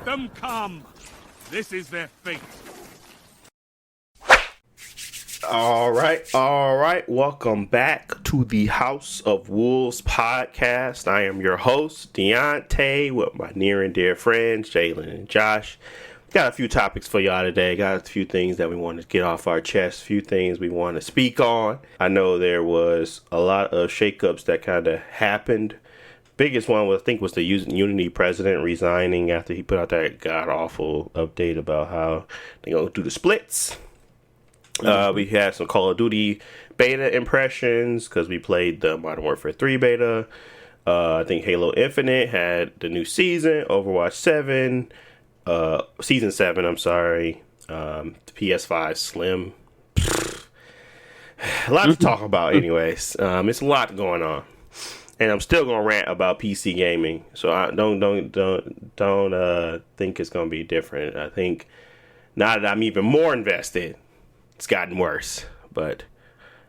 them come. This is their fate. All right. Welcome back to the House of Wolves podcast. I am your host, Deontay, with my near and dear friends, Jalen and Josh. Got a few topics for y'all today. Got a few things that we want to get off our chest, a few things we want to speak on. I know there was a lot of shakeups that kind of happened. Biggest one was, I think, was the Unity president resigning after he put out that god-awful update about how they're going to do the splits. We had some Call of Duty beta impressions because we played the Modern Warfare 3 beta. I think Halo Infinite had the new season, Overwatch 7, Season 7, I'm sorry, the PS5 Slim. A lot to talk about anyways. It's a lot going on. And I'm still gonna rant about PC gaming, so I don't think it's gonna be different. I think now that I'm even more invested, it's gotten worse. But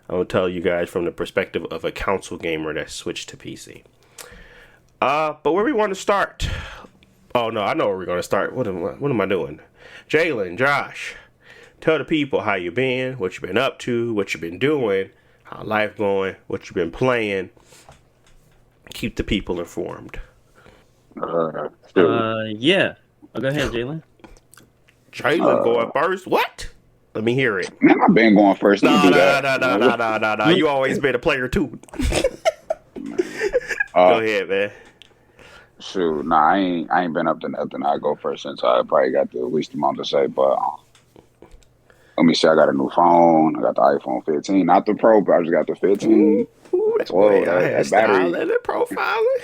I'm gonna tell you guys from the perspective of a console gamer that switched to PC. But where we want to start? Oh no, I know where we're gonna start. What am I doing? Jalen, Josh, tell the people how you been, what you been up to, what you been doing, how life going, what you been playing. Keep the people informed. Yeah. Go ahead, Jalen. Jalen going first? What? Let me hear it. Man, I've been going first. No. You always been a player too. Go ahead, man. Shoot, nah, I ain't been up to nothing. I go first since I probably got the least amount to say. But let me see. I got a new phone. I got the iPhone 15, not the Pro, but I just got the 15. That's way that battery and profiling.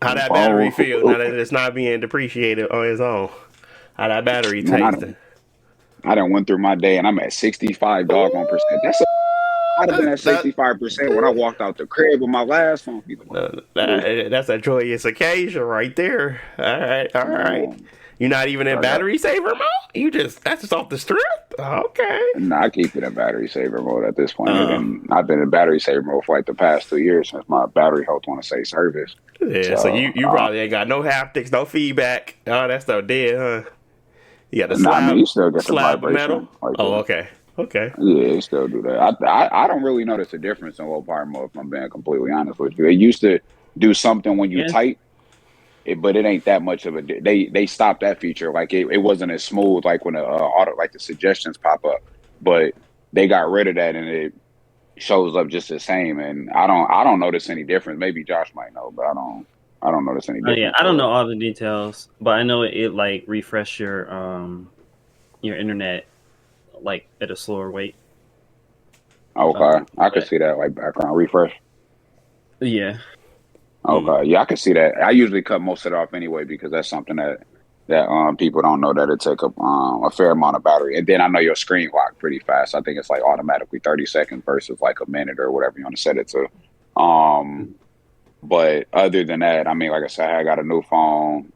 How that battery feel now that it's not being depreciated on its own? How that battery tasting? I done went through my day and I'm at 65 doggone percent. I'd have been at 65% when I walked out the crib with my last phone. That's a joyous occasion right there. All right. You're not even in battery saver mode? That's just off the strip? Okay. Nah, I keep it in battery saver mode at this point. And I've been in battery saver mode for like the past 2 years since my battery health want to say service. Yeah, so you probably ain't got no haptics, no feedback. Oh, that's so dead, huh? You got the slab, you still get the vibration. Metal? Like okay. Yeah, you still do that. I don't really notice a difference in low power mode, if I'm being completely honest with you. It used to do something when you type, but it ain't that much of a. They stopped that feature. Like it wasn't as smooth like when the suggestions pop up. But they got rid of that and it shows up just the same. And I don't notice any difference. Maybe Josh might know, but I don't notice any difference. I don't know all the details, but I know it like refresh your internet like at a slower rate. Okay, I could see that, like background refresh. Yeah. Okay, yeah, I can see that. I usually cut most of it off anyway because that's something that people don't know, that it take up a fair amount of battery. And then I know your screen lock pretty fast. I think it's like automatically 30 seconds versus like a minute or whatever you want to set it to. But other than that, I mean, like I said, I got a new phone.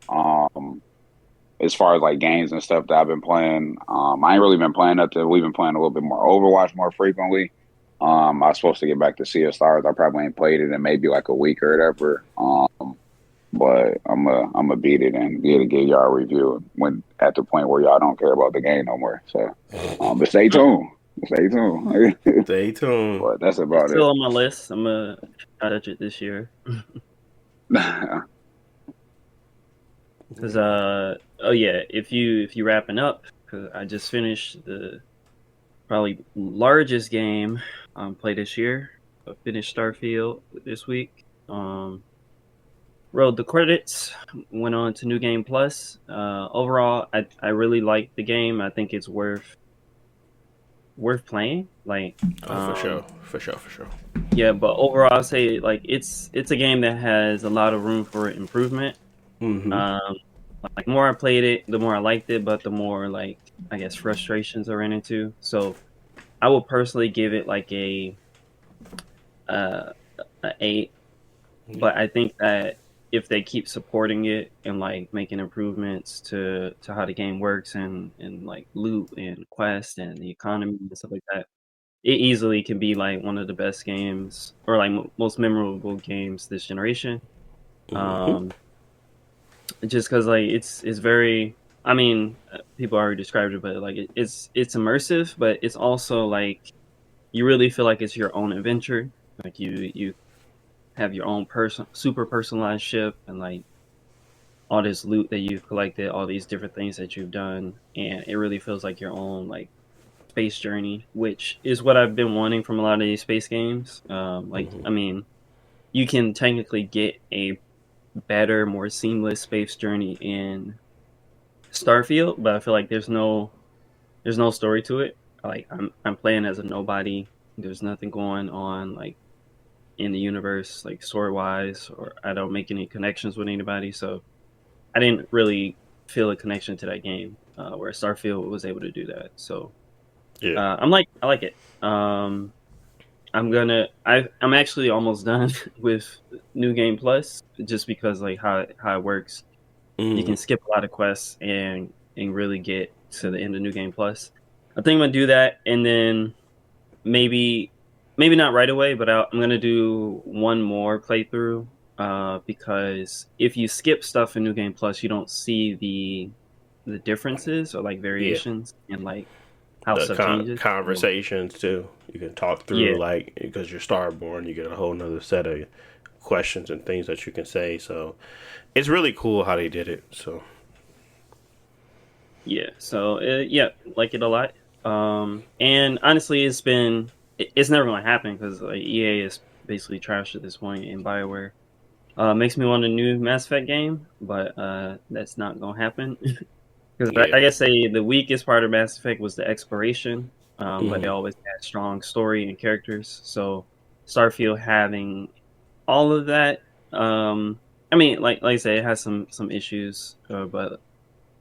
As far as like games and stuff that I've been playing, I ain't really been playing nothing. We've been playing a little bit more Overwatch more frequently. I was supposed to get back to Sea of Stars. I probably ain't played it in maybe like a week or whatever. But I'm a beat it and get y'all a review when at the point where y'all don't care about the game no more. So, but stay tuned. Stay tuned. But that's about it's it. still on my list. I'm gonna touch it this year. Because if you wrapping up, because I just finished the probably largest game played this year. I finished Starfield this week. Rode the credits, went on to New Game Plus. Overall, I really like the game. I think it's worth playing. Like, for sure. Yeah, but overall, I'll say like it's a game that has a lot of room for improvement. Mm-hmm. Like the more I played it, the more I liked it, but the more like I guess frustrations I ran into. So I would personally give it like a 8. But I think that if they keep supporting it and like making improvements to how the game works and like loot and quest and the economy and stuff like that, it easily can be like one of the best games or like most memorable games this generation. just because like it's very. I mean, people already described it, but like it's immersive, but it's also like you really feel like it's your own adventure. Like you have your own super personalized ship, and like all this loot that you've collected, all these different things that you've done, and it really feels like your own like space journey, which is what I've been wanting from a lot of these space games. Mm-hmm. I mean, you can technically get a better, more seamless space journey in Starfield, but I feel like there's no story to it. Like I'm playing as a nobody. There's nothing going on like in the universe, like story wise, or I don't make any connections with anybody. So I didn't really feel a connection to that game, where Starfield was able to do that. So Yeah. I like it. I'm actually almost done with New Game Plus, just because like how it works. You Mm. can skip a lot of quests and really get to the end of New Game Plus. I think I'm gonna do that, and then maybe maybe not right away, but I'm gonna do one more playthrough. Because if you skip stuff in New Game Plus, you don't see the differences or like Yeah. variations in like how The stuff changes. So, conversations too. You can talk through yeah, like because you're Starborn, you get a whole nother set of questions and things that you can say. So it's really cool how they did it. So yeah. So yeah, like it a lot. And honestly, it's never gonna happen because like EA is basically trash at this point in Bioware. Makes me want a new Mass Effect game, but that's not gonna happen. Because yeah. I guess the weakest part of Mass Effect was the exploration, but they Mm. always had strong story and characters. So Starfield having all of that, I mean, like I say, it has some issues, but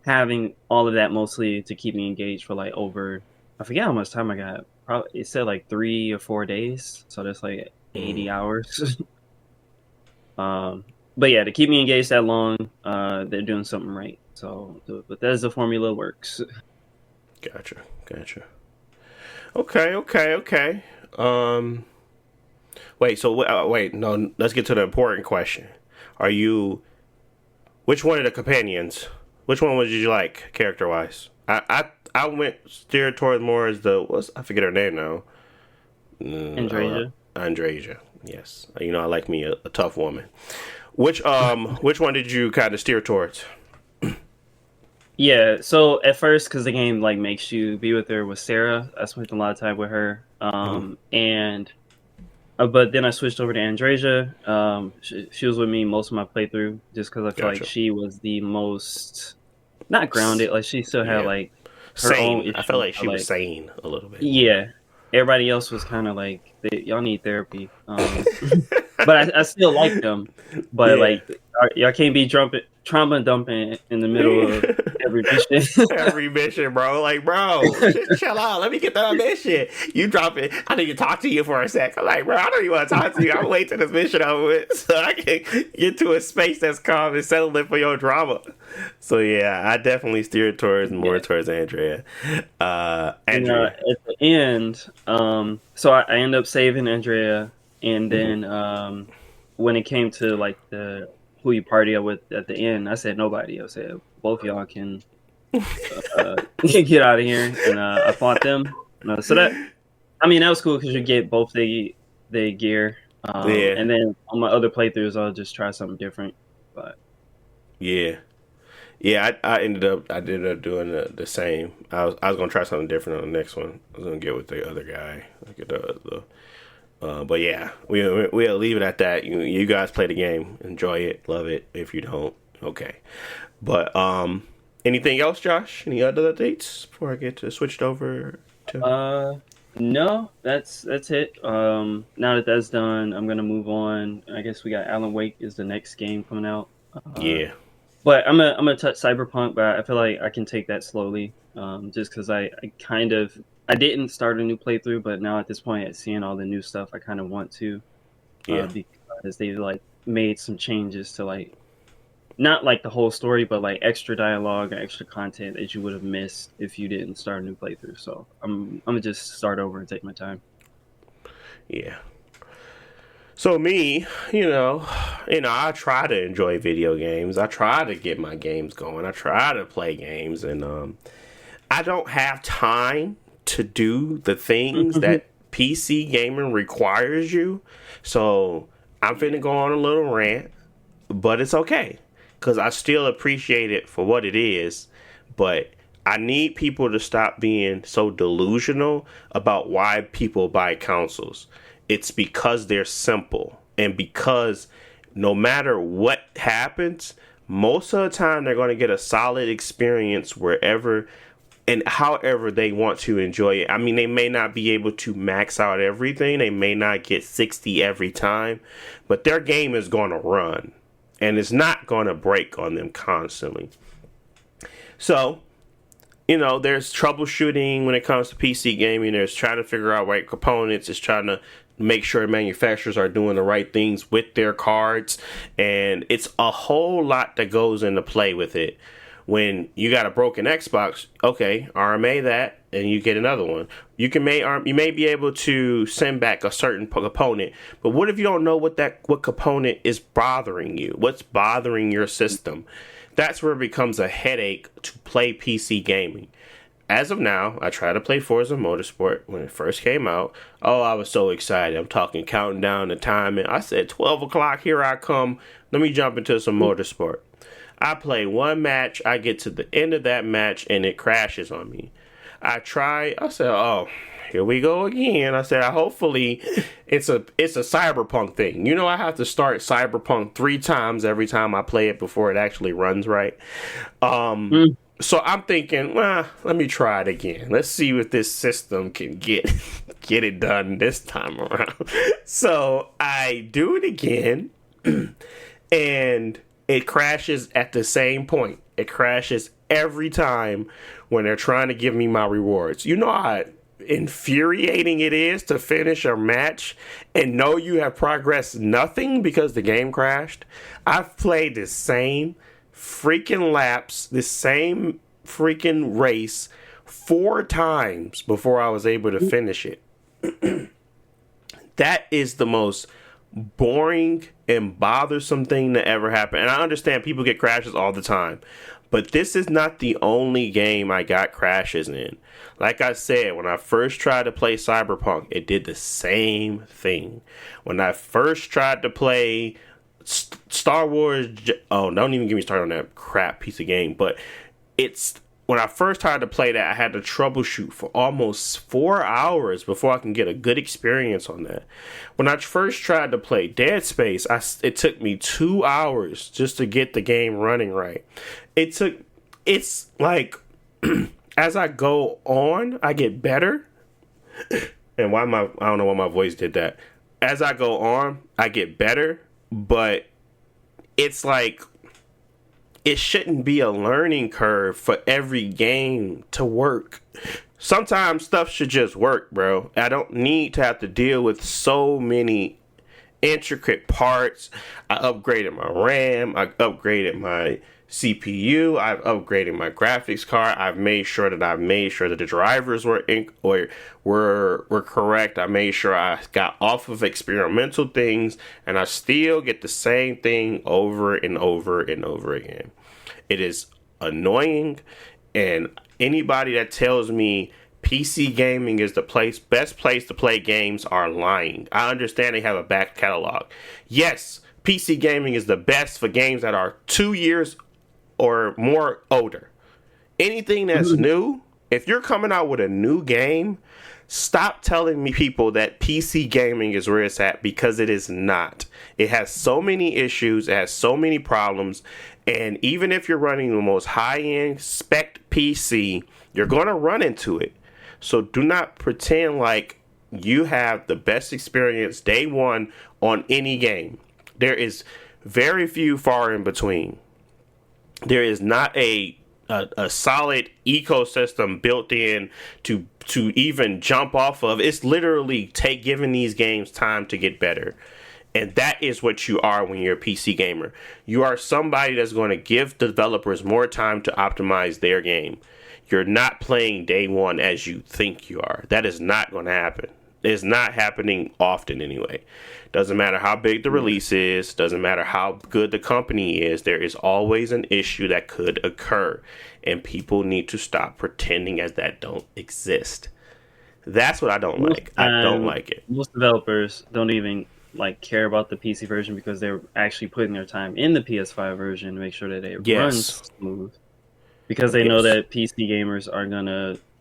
having all of that mostly to keep me engaged for like over, I forget how much time I got. Probably it said like 3 or 4 days, so that's like Mm. 80 hours. But yeah, to keep me engaged that long, they're doing something right. So the Bethesda formula works. Gotcha. Gotcha. Okay. Okay. Okay. Um. Wait. So wait. No. Let's get to the important question. Are you? Which one of the companions? Which one would you like character wise? I went steered toward more as the what's I forget her name now. Andrasia. Andrasia. Yes. You know I like me a tough woman. Which one did you kind of steer towards? Yeah, so at first, because the game like makes you be with her with Sarah, I spent a lot of time with her. Mm-hmm. And but then I switched over to Andrasia. She was with me most of my playthrough, just because I feel like Gotcha. she was the most not grounded. Like she still had Yeah. like her own Sane. I felt issues, like but she was like sane a little bit. yeah, everybody else was kind of like y'all need therapy. But I still like them. But Yeah. like y'all can't be trauma dumping in the middle of every mission. Every mission, bro. Like, bro, just chill out. Let me get that mission. You drop it. I need to talk to you for a sec. I'm like, bro, I don't even want to talk to you. I'm waiting till this mission over with so I can get to a space that's calm and settle it for your drama. So yeah, I definitely steered towards more Yeah. towards Andrea. And Andrea. at the end, so I end up saving Andrea, and Hmm. then when it came to like the who you party up with at the end, I said nobody. I said both y'all can get out of here, and I fought them. So that I mean that was cool because you get both the gear, Yeah, and then on my other playthroughs I'll just try something different. But yeah. Yeah, I ended up doing the same. I was gonna try something different on the next one. I was gonna get with the other guy. Like but yeah, we'll leave it at that. You guys play the game, enjoy it, love it. If you don't, okay. But anything else, Josh? Any other updates before I get to switched over to? no, that's it. Now that that's done, I'm gonna move on. I guess we got Alan Wake is the next game coming out. Yeah, But I'm gonna touch Cyberpunk, but I feel like I can take that slowly. Just because I kind of I didn't start a new playthrough, but now at this point, seeing all the new stuff, I kind of want to. yeah, Because they like made some changes to like not like the whole story, but like extra dialogue and extra content that you would have missed if you didn't start a new playthrough. So I'm gonna just start over and take my time. yeah. So me, I try to enjoy video games. I try to get my games going. I try to play games, and I don't have time to do the things that PC gaming requires you. So I'm finna go on a little rant, but it's okay because I still appreciate it for what it is. But I need people to stop being so delusional about why people buy consoles. It's because they're simple, and because no matter what happens, most of the time they're going to get a solid experience wherever and however they want to enjoy it. I mean, they may not be able to max out everything. They may not get 60 every time, but their game is going to run, and it's not going to break on them constantly. So, there's troubleshooting when it comes to PC gaming. There's trying to figure out right components. It's trying to make sure manufacturers are doing the right things with their cards. And it's a whole lot that goes into play with it. When you got a broken Xbox, okay, RMA that, and you get another one. You may be able to send back a certain component, but what if you don't know what component is bothering you? What's bothering your system? That's where it becomes a headache to play PC gaming. As of now, I try to play Forza Motorsport when it first came out. Oh, I was so excited. I'm talking counting down the time, and I said 12 o'clock, here I come. Let me jump into some Motorsport. I play one match, I get to the end of that match, and it crashes on me. I said, oh, here we go again. I said, hopefully it's a Cyberpunk thing. I have to start Cyberpunk 3 times every time I play it before it actually runs right. So I'm thinking, well, let me try it again. Let's see if this system can get it done this time around. So I do it again, and it crashes at the same point. It crashes every time when they're trying to give me my rewards. You know how infuriating it is to finish a match and know you have progressed nothing because the game crashed? I've played the same freaking laps, the same freaking race 4 times before I was able to finish it. That is the most boring and bothersome thing to ever happen. And I understand people get crashes all the time, but this is not the only game I got crashes in. Like I said, when I first tried to play Cyberpunk, it did the same thing. When I first tried to play Star Wars, don't even get me started on that crap piece of game. But when I first tried to play that, I had to troubleshoot for almost 4 hours before I can get a good experience on that. When I first tried to play Dead Space, it took me 2 hours just to get the game running right. It's like as I go on, I get better. And I don't know why my voice did that. As I go on, I get better. But it's like it shouldn't be a learning curve for every game to work. Sometimes stuff should just work, bro. I don't need to have to deal with so many intricate parts. I upgraded my RAM. I upgraded my CPU. I've upgraded my graphics card. I've made sure that the drivers were correct. I made sure I got off of experimental things, and I still get the same thing over and over and over again. It is annoying, and anybody that tells me PC gaming is the best place to play games are lying. I understand they have a back catalog. Yes, PC gaming is the best for games that are 2 years or more older. Anything that's new, if you're coming out with a new game, stop telling me people that PC gaming is where it's at, because it is not. It has so many issues, it has so many problems, and even if you're running the most high-end spec PC, you're going to run into it. So do not pretend like you have the best experience day one on any game. There is very few far in between. There is not a solid ecosystem built in to even jump off of. It's literally giving these games time to get better. And that is what you are when you're a PC gamer. You are somebody that's going to give developers more time to optimize their game. You're not playing day one as you think you are. That is not going to happen. It's not happening often anyway. Doesn't matter how big the release is, doesn't matter how good the company is, there is always an issue that could occur. And people need to stop pretending as that don't exist. That's what I don't like. I don't like it. Most developers don't even like care about the PC version because they're actually putting their time in the PS5 version to make sure that it runs smooth. Because they know that PC gamers are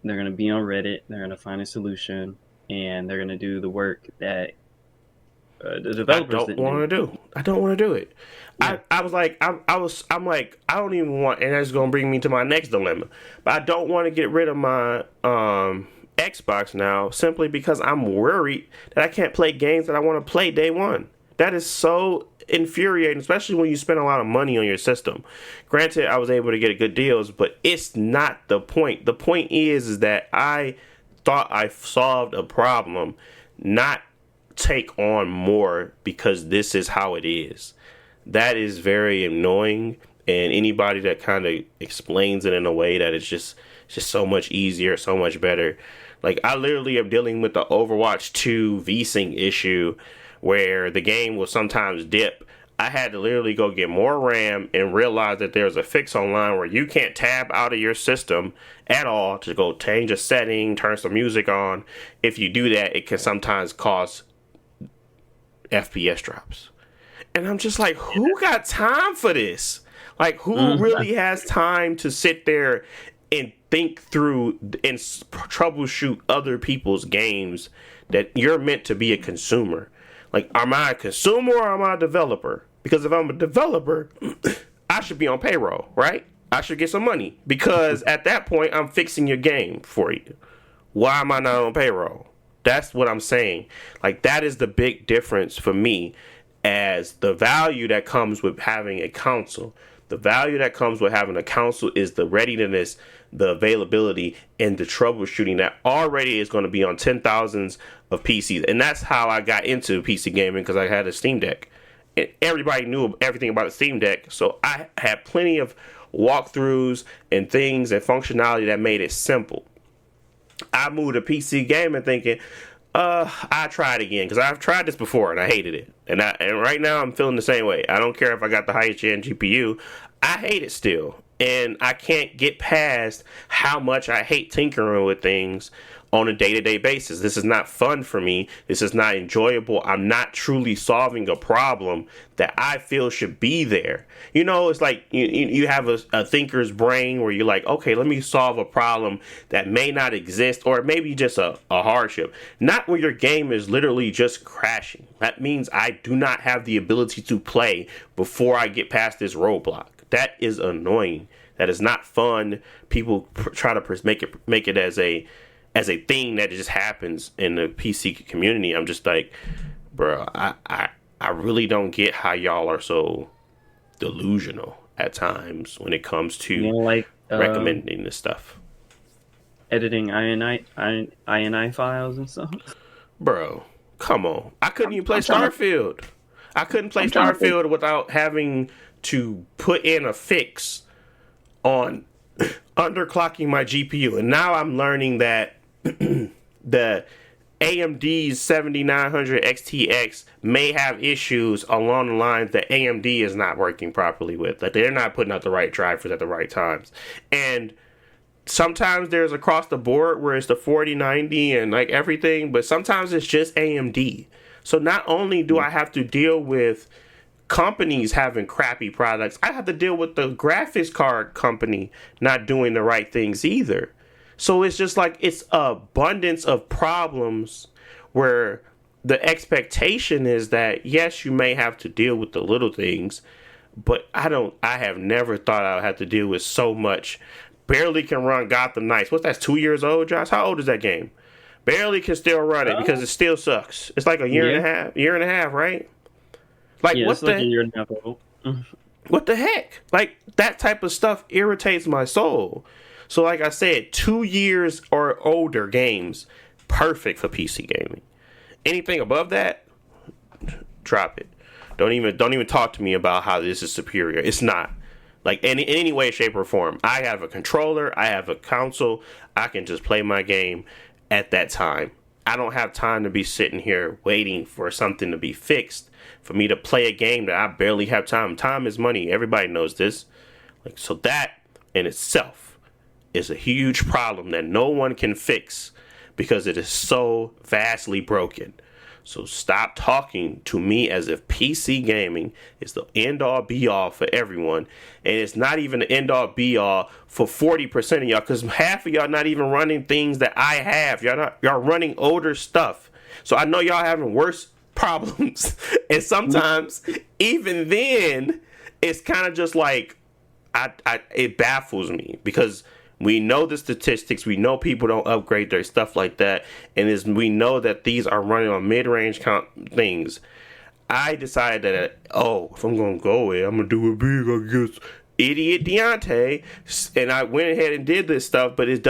they're gonna be on Reddit, they're gonna find a solution, and they're gonna do the work that the developers I don't want to do it. Yeah. I'm like, I don't even want, and that's gonna bring me to my next dilemma. But I don't want to get rid of my Xbox now simply because I'm worried that I can't play games that I want to play day one. That is so infuriating, especially when you spend a lot of money on your system. Granted, I was able to get good deals, but it's not the point. The point is that I thought I solved a problem, not take on more because this is how it is. That is very annoying, and anybody that kind of explains it in a way that it's just so much easier, so much better. Like, I literally am dealing with the Overwatch 2 VSync issue where the game will sometimes dip. I had to literally go get more RAM and realize that there's a fix online where you can't tab out of your system at all to go change a setting, turn some music on. If you do that, it can sometimes cause FPS drops. And I'm just like, who got time for this? Like, who really has time to sit there and think through and troubleshoot other people's games that you're meant to be a consumer? Like, am I a consumer or am I a developer? Because if I'm a developer, I should be on payroll, right? I should get some money because at that point, I'm fixing your game for you. Why am I not on payroll? That's what I'm saying. Like, that is the big difference for me, as the value that comes with having a console. The value that comes with having a console is the readiness, the availability, and the troubleshooting that already is going to be on 10,000s of PCs. And that's how I got into PC gaming, because I had a Steam Deck. And everybody knew everything about the Steam Deck. So I had plenty of walkthroughs and things and functionality that made it simple. I moved to PC gaming thinking, I try it again, because I've tried this before and I hated it. And right now I'm feeling the same way. I don't care if I got the highest gen GPU. I hate it still. And I can't get past how much I hate tinkering with things on a day-to-day basis. This is not fun for me. This is not enjoyable. I'm not truly solving a problem that I feel should be there. You know, it's like you have a thinker's brain where you're like, okay, let me solve a problem that may not exist, or maybe just a hardship. Not where your game is literally just crashing. That means I do not have the ability to play before I get past this roadblock. That is annoying. That is not fun. People try to make it as a thing that just happens in the PC community. I'm just like, bro, I really don't get how y'all are so delusional at times when it comes to recommending this stuff. Editing INI files and stuff. Bro, come on. I couldn't even play Starfield. I couldn't play Starfield without having to put in a fix on underclocking my GPU. And now I'm learning that the AMD's 7900 XTX may have issues along the lines that AMD is not working properly with. Like, they're not putting out the right drivers at the right times. And sometimes there's across the board where it's the 4090 and like everything, but sometimes it's just AMD. So not only do I have to deal with companies having crappy products, I have to deal with the graphics card company not doing the right things either. So it's just like, it's abundance of problems where the expectation is that, yes, you may have to deal with the little things, but I have never thought I would have to deal with so much. Barely can run Gotham Knights. What's that, 2 years old, Josh? How old is that game? Barely can still run it because it still sucks. It's like a year and a half, right? Like, what the? Like a year and a half old. What the heck? Like, that type of stuff irritates my soul. So, like I said, 2 years or older games, perfect for PC gaming. Anything above that, drop it. Don't even talk to me about how this is superior. It's not. Like, in any way, shape, or form. I have a controller. I have a console. I can just play my game at that time. I don't have time to be sitting here waiting for something to be fixed for me to play a game that I barely have time. Time is money. Everybody knows this. Like, so that in itself is a huge problem that no one can fix because it is so vastly broken. So stop talking to me as if PC gaming is the end all be all for everyone. And it's not even the end all be all for 40% of y'all, because half of y'all not even running things that I have. Y'all running older stuff. So I know y'all having worse problems. And sometimes even then it's kind of just like it baffles me, because we know the statistics. We know people don't upgrade their stuff like that. And we know that these are running on mid-range things. I decided that, if I'm going to go away, I'm going to do it big, I guess. Idiot Deontay. And I went ahead and did this stuff, but it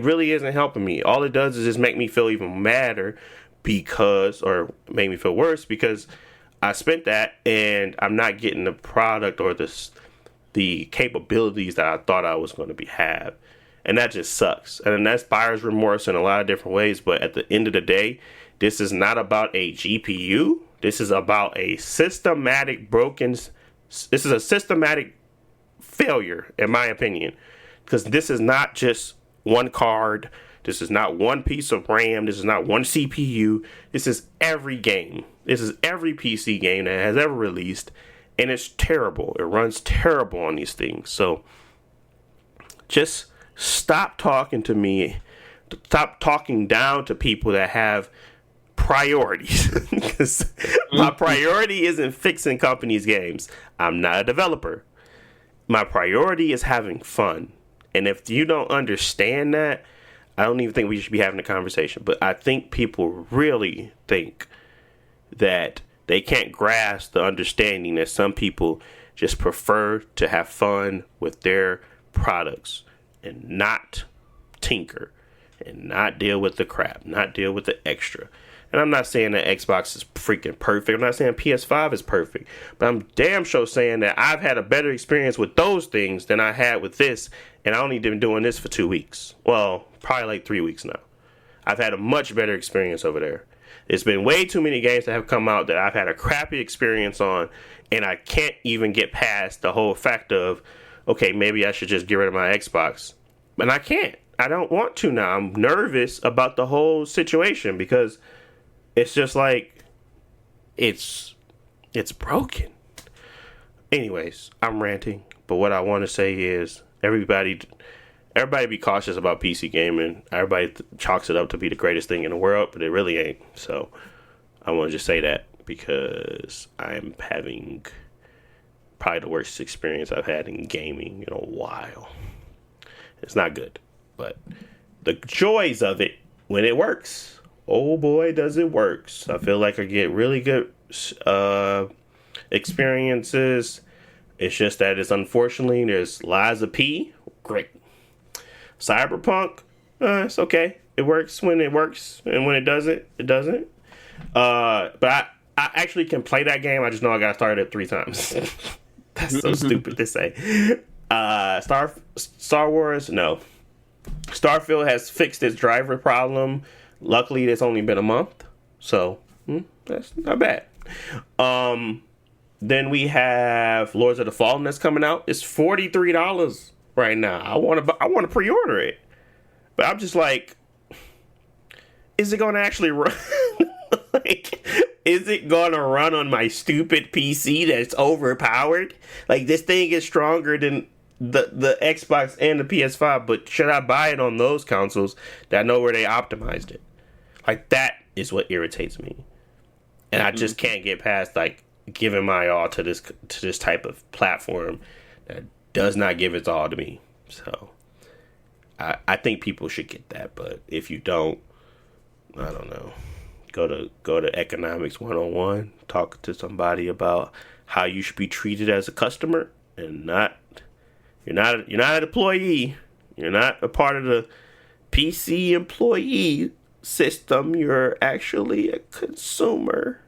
really isn't helping me. All it does is just make me feel even madder or make me feel worse, because I spent that and I'm not getting the product or the capabilities that I thought I was going to have. And that just sucks. And that's buyer's remorse in a lot of different ways. But at the end of the day, this is not about a GPU. This is about a systematic failure, in my opinion. Because this is not just one card. This is not one piece of RAM. This is not one CPU. This is every game. This is every PC game that has ever released. And it's terrible. It runs terrible on these things. So just stop talking to me. Stop talking down to people that have priorities. Because my priority isn't fixing companies' games. I'm not a developer. My priority is having fun. And if you don't understand that, I don't even think we should be having a conversation. But I think people really think that they can't grasp the understanding that some people just prefer to have fun with their products and not tinker and not deal with the crap, not deal with the extra. And I'm not saying that Xbox is freaking perfect. I'm not saying PS5 is perfect. But I'm damn sure saying that I've had a better experience with those things than I had with this. And I only been doing this for 2 weeks. Well, probably like 3 weeks now. I've had a much better experience over there. There's been way too many games that have come out that I've had a crappy experience on, and I can't even get past the whole fact of, okay, maybe I should just get rid of my Xbox. And I can't. I don't want to now. I'm nervous about the whole situation because it's just like, it's broken. Anyways, I'm ranting, but what I want to say is everybody be cautious about PC gaming. Everybody chalks it up to be the greatest thing in the world, but it really ain't. So I want to just say that because I'm having probably the worst experience I've had in gaming in a while. It's not good, but the joys of it when it works, oh boy, does it work. I feel like I get really good experiences. It's just that unfortunately there's Liza P. Great. Cyberpunk, it's okay. It works when it works, and when it doesn't, it doesn't. But I actually can play that game. I just know I got to start it 3 times. That's so stupid to say. Star Wars, no. Starfield has fixed its driver problem. Luckily, it's only been a month, so that's not bad. Then we have Lords of the Fallen that's coming out. It's $43 right now. I want to pre-order it, but I'm just like, is it going to actually run? Like, is it going to run on my stupid PC that's overpowered? Like, this thing is stronger than the Xbox and the PS5, but should I buy it on those consoles that I know where they optimized it? Like, that is what irritates me, and I just can't get past like giving my all to this type of platform that does not give its all to me. So I think people should get that, but if you don't, I don't know. Go to Economics 101, talk to somebody about how you should be treated as a customer, and you're not an employee. You're not a part of the PC employee system. You're actually a consumer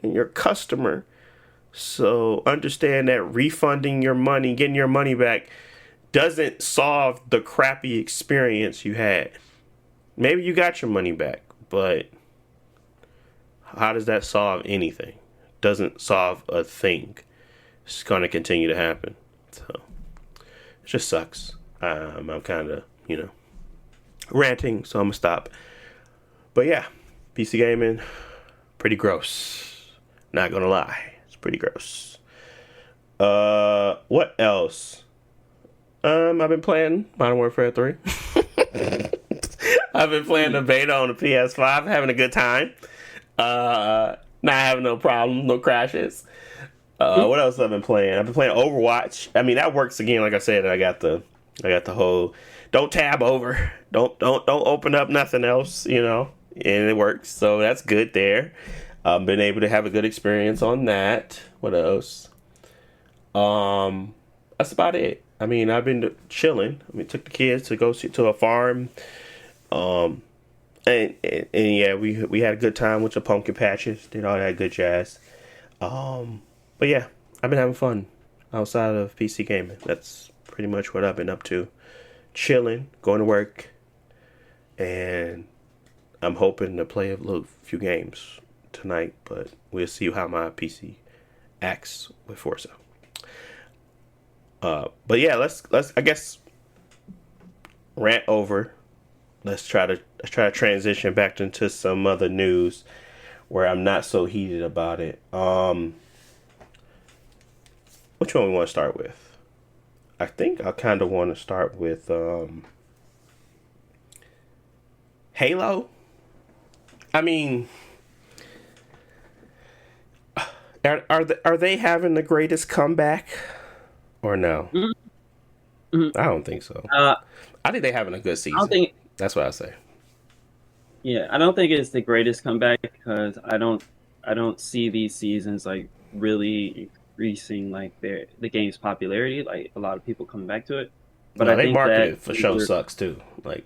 and you're a customer. So understand that refunding your money, getting your money back, doesn't solve the crappy experience you had. Maybe you got your money back, but how does that solve anything? Doesn't solve a thing. It's going to continue to happen. So it just sucks. I'm kind of, ranting, so I'm going to stop. But yeah, PC gaming, pretty gross. Not going to lie. It's pretty gross. What else? I've been playing Modern Warfare 3. I've been playing the beta on the PS5, having a good time. Not having no problems, no crashes. What else have I been playing? I've been playing Overwatch. I mean, that works again. Like I said, I got the whole don't tab over, don't open up nothing else, and it works. So that's good there. Been able to have a good experience on that. What else? That's about it. I mean, I've been chilling. I mean, took the kids to go to a farm. And yeah, we had a good time with the pumpkin patches, did all that good jazz. But yeah, I've been having fun outside of PC gaming. That's pretty much what I've been up to. Chilling, going to work, and I'm hoping to play a few games tonight, but we'll see how my PC acts with Forza. But yeah, let's I guess rant over. Let's try to transition back into some other news where I'm not so heated about it. Which one we want to start with? I think I kind of want to start with Halo. I mean, are they having the greatest comeback or no? Mm-hmm. I don't think so. I think they're having a good season. That's what I say. Yeah, I don't think it's the greatest comeback because I don't see these seasons like really increasing like the game's popularity. Like a lot of people coming back to it. But no, I they think marketed that for show sucks too. Like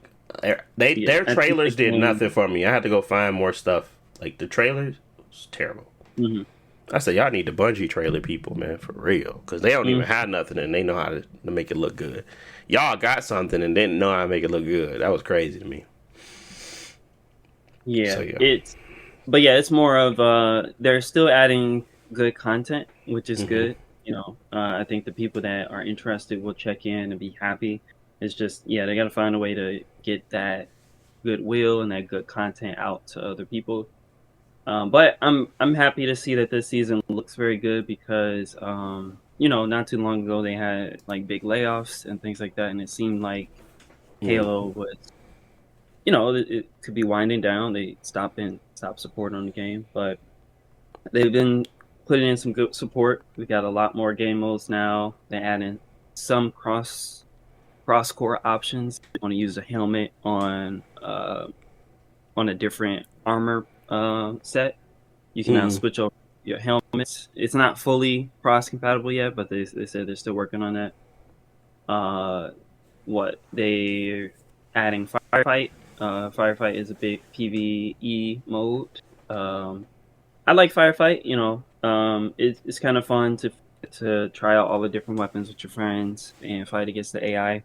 their trailers did nothing for me. I had to go find more stuff. Like the trailers was terrible. Mm-hmm. I said y'all need the Bungie trailer people, man, for real, because they don't even have nothing and they know how to make it look good. Y'all got something and didn't know how to make it look good. That was crazy to me. Yeah, so, yeah. It's more of they're still adding good content, which is good. I think the people that are interested will check in and be happy. It's just they got to find a way to get that goodwill and that good content out to other people. But I'm happy to see that this season looks very good because not too long ago they had like big layoffs and things like that, and it seemed like Halo was, it could be winding down. They stopped support on the game, but they've been putting in some good support. We got a lot more game modes now. They added some cross core options. You want to use a helmet on a different armor set, you can now switch over your helmets. It's not fully cross compatible yet, but they said they're still working on that. They're adding firefight. Firefight is a big PvE mode. I like firefight. It's kind of fun to try out all the different weapons with your friends and fight against the AI.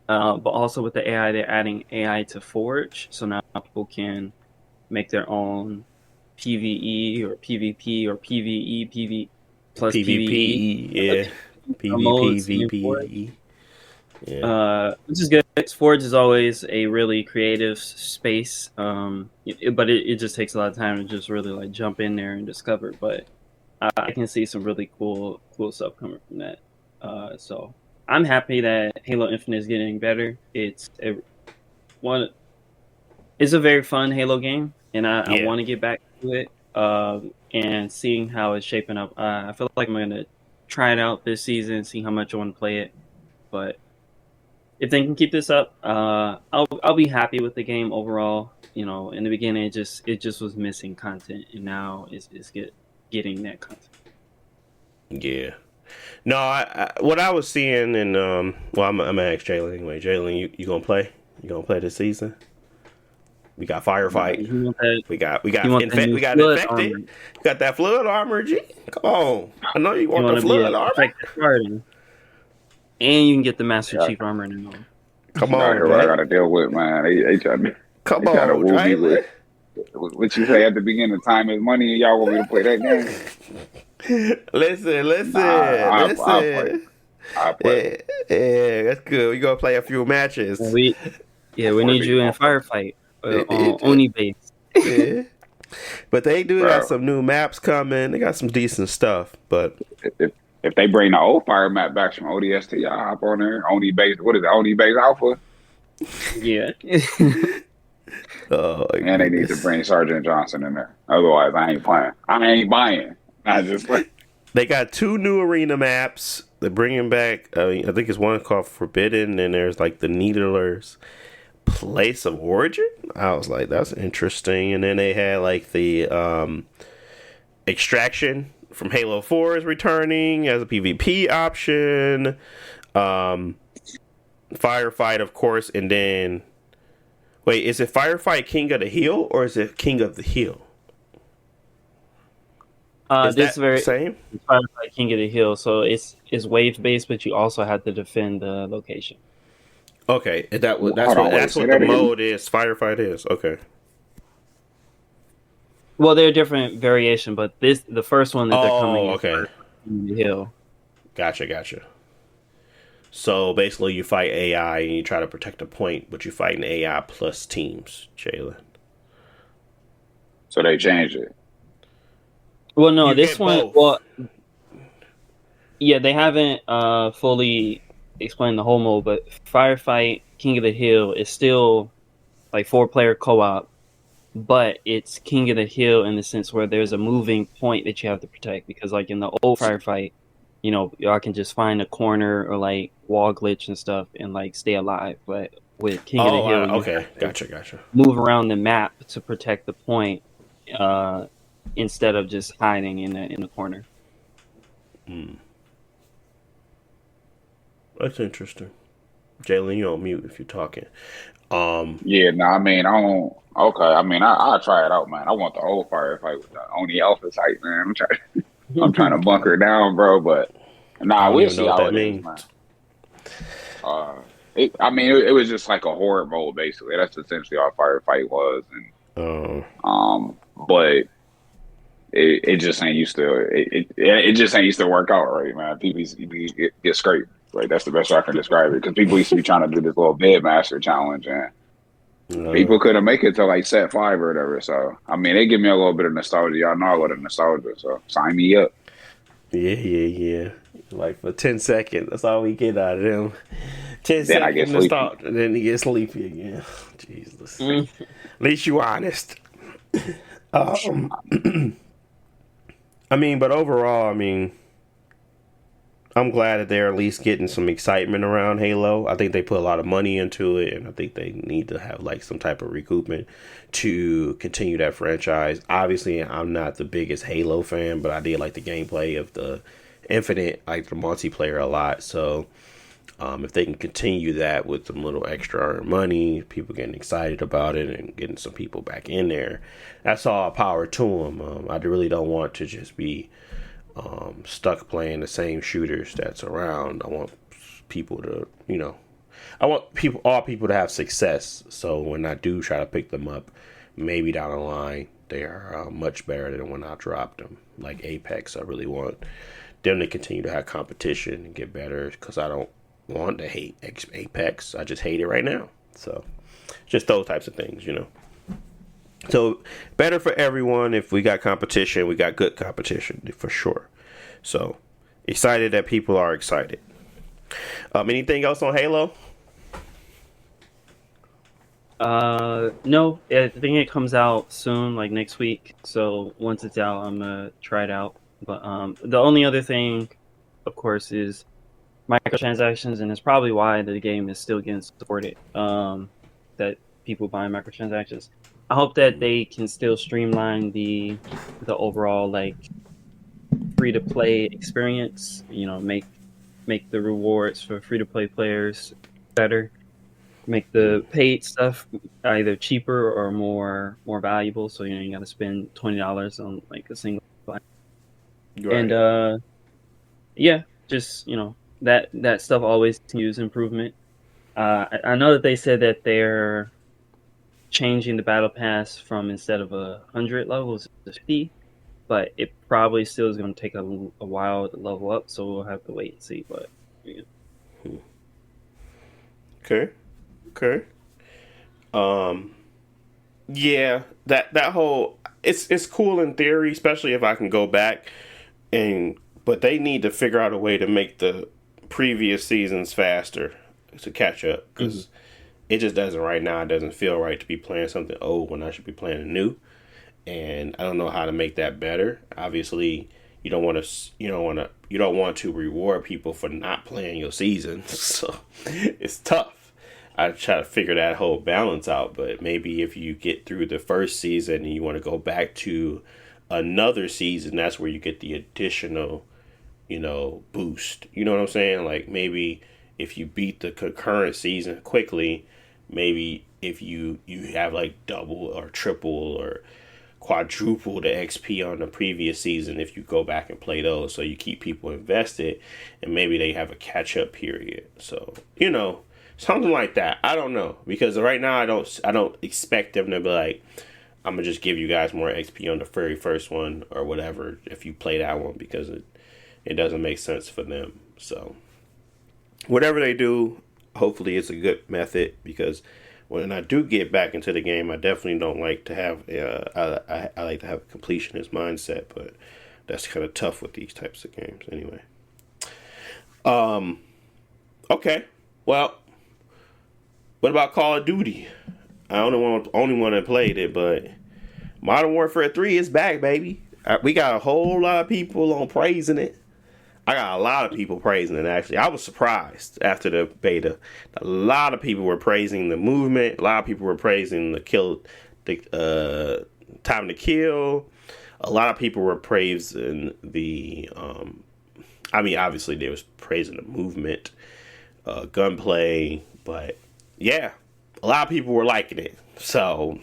But also with the AI, they're adding AI to Forge, so now people can make their own PvE or PvP or PvE, PvP plus PvP, yeah, PvP, VPE. Yeah. Which is good. Forge is always a really creative space, but it just takes a lot of time to just really like jump in there and discover. But I can see some really cool stuff coming from that. So I'm happy that Halo Infinite is getting better. It's a very fun Halo game, and I want to get back to it. And seeing how it's shaping up, I feel like I'm gonna try it out this season, see how much I want to play it. But if they can keep this up, I'll be happy with the game overall. In the beginning, it just was missing content, and now it's getting that content. Yeah. No, what I was seeing, and I'm gonna ask Jalen anyway. Jalen, you gonna play? You gonna play this season? We got firefight. We got infected. We got that flood armor, G. Come on. I know you want the flood armor. And you can get the Master Chief armor now. Come on, I gotta deal with, man. They trying to woo me with. What you say at the beginning? Time is money, and y'all want me to play that game? Listen, Nah, I'll play. listen. I'll play. Yeah, yeah, that's good. We gonna play a few matches. We Want to need be you in firefight on Oni base. Yeah. But they do got bro. some new maps coming. They got some decent stuff. But If they bring the old fire map back from ODST, y'all hop on there. Oni base. What is it? Oni base alpha. Yeah. oh my And they need to goodness. bring Sergeant Johnson in there. Otherwise, I ain't playing. I ain't buying. I just play. They got 2 new arena maps. They're bringing back. I think it's one called Forbidden, and there's like the Needler's Place of Origin. I was like, that's interesting. And then they had like the Extraction from Halo 4 is returning as a PvP option. Firefight, of course, and then wait, is it Firefight King of the Hill or is it King of the Hill? Is This that very same? Firefight King of the Hill, so it's wave based, but you also have to defend the location. Okay, that's Hold what on, wait, that's say what that the again? mode is. Firefight is okay. Well, they're different variation, but the first one that they're coming is Okay, Firefight King of the Hill. gotcha. So basically, you fight AI and you try to protect a point, but you fight an AI plus teams, Jalen. So they changed it. Well, no, You this get one. both. Well, yeah, they haven't fully explained the whole mode, but Firefight King of the Hill is still like 4-player co-op, but it's King of the Hill in the sense where there's a moving point that you have to protect, because like in the old Firefight, y'all can just find a corner or like wall glitch and stuff and like stay alive. But with King of the Hill, you Okay, have to gotcha. move around the map to protect the point, instead of just hiding in the corner. That's interesting. Jalen, you're on mute if you're talking. Yeah, no, I mean, I don't. Okay, I mean, I'll try it out, man. I want the old firefight with the Oni alpha type, man. I'm trying to bunker it down, bro. But I nah, don't we'll even know see what how that it is, means. man. I mean, it was just like a horror mode, basically. That's essentially all firefight was, and but it just ain't used to it just ain't used to work out right, man. People used to get scraped. Like that's the best way I can describe it. Because people used to be trying to do this little bed master challenge, and people couldn't make it to like set 5 or whatever. So I mean, they give me a little bit of nostalgia. Y'all know I love the nostalgia, so sign me up. Yeah. Like for 10 seconds, that's all we get out of them. 10 Then I get seconds sleepy. and then he gets sleepy again. Jesus. At least you honest. I mean, but overall, I mean, I'm glad that they're at least getting some excitement around Halo. I think they put a lot of money into it, and I think they need to have like some type of recoupment to continue that franchise. Obviously, I'm not the biggest Halo fan, but I did like the gameplay of the Infinite, like the multiplayer a lot. So if they can continue that with some little extra money, people getting excited about it and getting some people back in there, that's all power to them. I really don't want to just be stuck playing the same shooters that's around. I want people to, all people to have success. So when I do try to pick them up, maybe down the line, they are much better than when I dropped them. Like Apex, I really want them to continue to have competition and get better, because I don't want to hate Apex. I just hate it right now. So just those types of things. So better for everyone. If we got competition, we got good competition for sure. So excited that people are excited. Anything else on Halo? No, I think it comes out soon, like next week. So once it's out, I'm gonna try it out. But the only other thing, of course, is microtransactions, and it's probably why the game is still getting supported. That people buying microtransactions. I hope that they can still streamline the overall like free to play experience. Make the rewards for free to play players better. Make the paid stuff either cheaper or more valuable. So you got to spend $20 on like a single buy. Right. And yeah, just that stuff always continues improvement. I know that they said that they're changing the battle pass from instead of 100 levels to 50, but it probably still is going to take a while to level up, so we'll have to wait and see. But yeah. Okay. Yeah, that whole it's cool in theory, especially if I can go back but they need to figure out a way to make the previous seasons faster to catch up, because it just doesn't right now. It doesn't feel right to be playing something old when I should be playing new, and I don't know how to make that better. Obviously, you don't want to reward people for not playing your season, so it's tough. I try to figure that whole balance out, but maybe if you get through the first season and you want to go back to another season, that's where you get the additional, boost. You know what I'm saying? Like, maybe if you beat the concurrent season quickly, maybe if you have like double or triple or quadruple the XP on the previous season, if you go back and play those, so you keep people invested, and maybe they have a catch up period. So, something like that. I don't know, because right now I don't expect them to be like, I'm gonna just give you guys more XP on the very first one or whatever if you play that one, because it doesn't make sense for them. So whatever they do, hopefully it's a good method, because when I do get back into the game, I definitely don't like to have I like to have a completionist mindset, but that's kind of tough with these types of games anyway. Okay, well, what about Call of Duty? I only one that played it, but Modern Warfare 3 is back, baby. We got a whole lot of people on praising it. I got a lot of people praising it, actually. I was surprised after the beta. A lot of people were praising the movement. A lot of people were praising the time to kill. A lot of people were praising the obviously they was praising the movement, gunplay, but yeah, a lot of people were liking it. So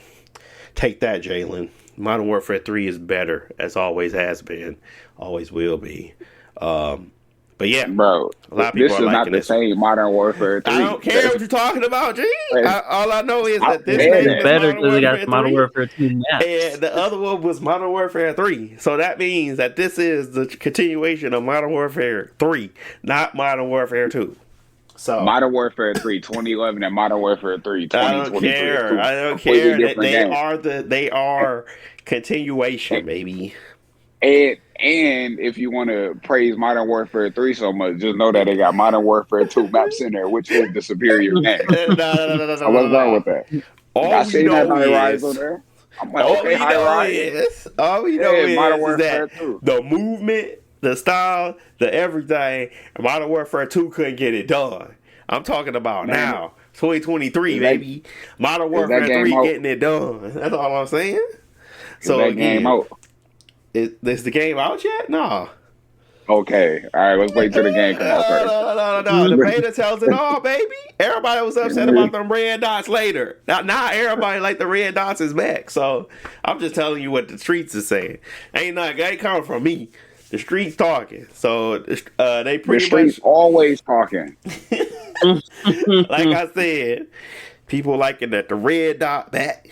take that, Jalen. Modern Warfare 3 is better, as always has been, always will be. But yeah, bro, a lot of people this are is not liking the this. same Modern Warfare 3. I don't care what you're talking about, G. All I know is that this saying name that. is Better Modern because we got Warfare Modern 3, Warfare 2 maps. and the other one was Modern Warfare 3. So that means that this is the continuation of Modern Warfare 3, not Modern Warfare 2. So Modern Warfare 3 2011 and Modern Warfare 3 I don't 2023 is care. two I don't completely care. different games. They are continuation, baby. And if you want to praise Modern Warfare 3 so much, just know that they got Modern Warfare 2 maps in there, which is the superior game. So what's wrong with that? All I we seen that know high rise is on there. I'm like, okay, high rise. all we know Modern is Warfare that 2. the movement, the style, the everything, Modern Warfare 2 couldn't get it done. I'm talking about Man, now, 2023, baby. Modern is that Warfare game 3 out? getting it done. That's all I'm saying. Is So that game again, out? is the game out yet? No. Okay, all right, let's wait till the game come out first. No. The beta tells it all, baby. Everybody was upset about them red dots later. Now everybody like the red dots is back. So I'm just telling you what the streets is saying. Ain't coming from me. The streets talking. So they pretty The streets much always talking. like I said, people liking that the red dot back.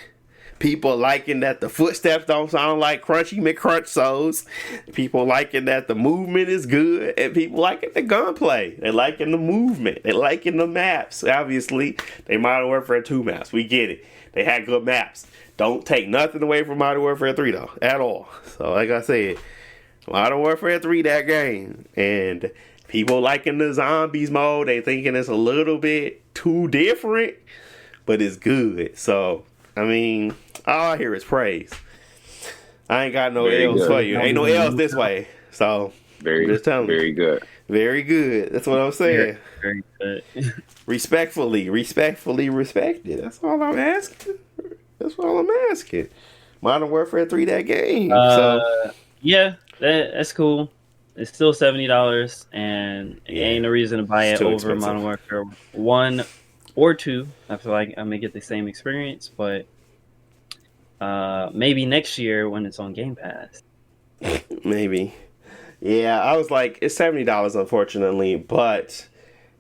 People liking that the footsteps don't sound like Crunchy McCrunch souls. People liking that the movement is good. And people liking the gunplay. They liking the movement. They liking the maps. Obviously, they Modern Warfare 2 maps. We get it. They had good maps. Don't take nothing away from Modern Warfare 3, though. At all. So, like I said, Modern Warfare 3, that game. And people liking the zombies mode. They thinking it's a little bit too different. But it's good. So, I mean, all I hear is praise. I ain't got no Very L's good. for you. Ain't no L's this way. So, I'm just telling you. Very good. Very good. That's what I'm saying. Very good. Respectfully respected. That's all I'm asking. That's all I'm asking. Modern Warfare 3, that game. Yeah, that's cool. It's still $70, and it ain't no reason to buy it over expensive. Modern Warfare 1 or 2. I feel like I may get the same experience, but maybe next year when it's on Game Pass. Maybe. Yeah, I was like, it's $70, unfortunately, but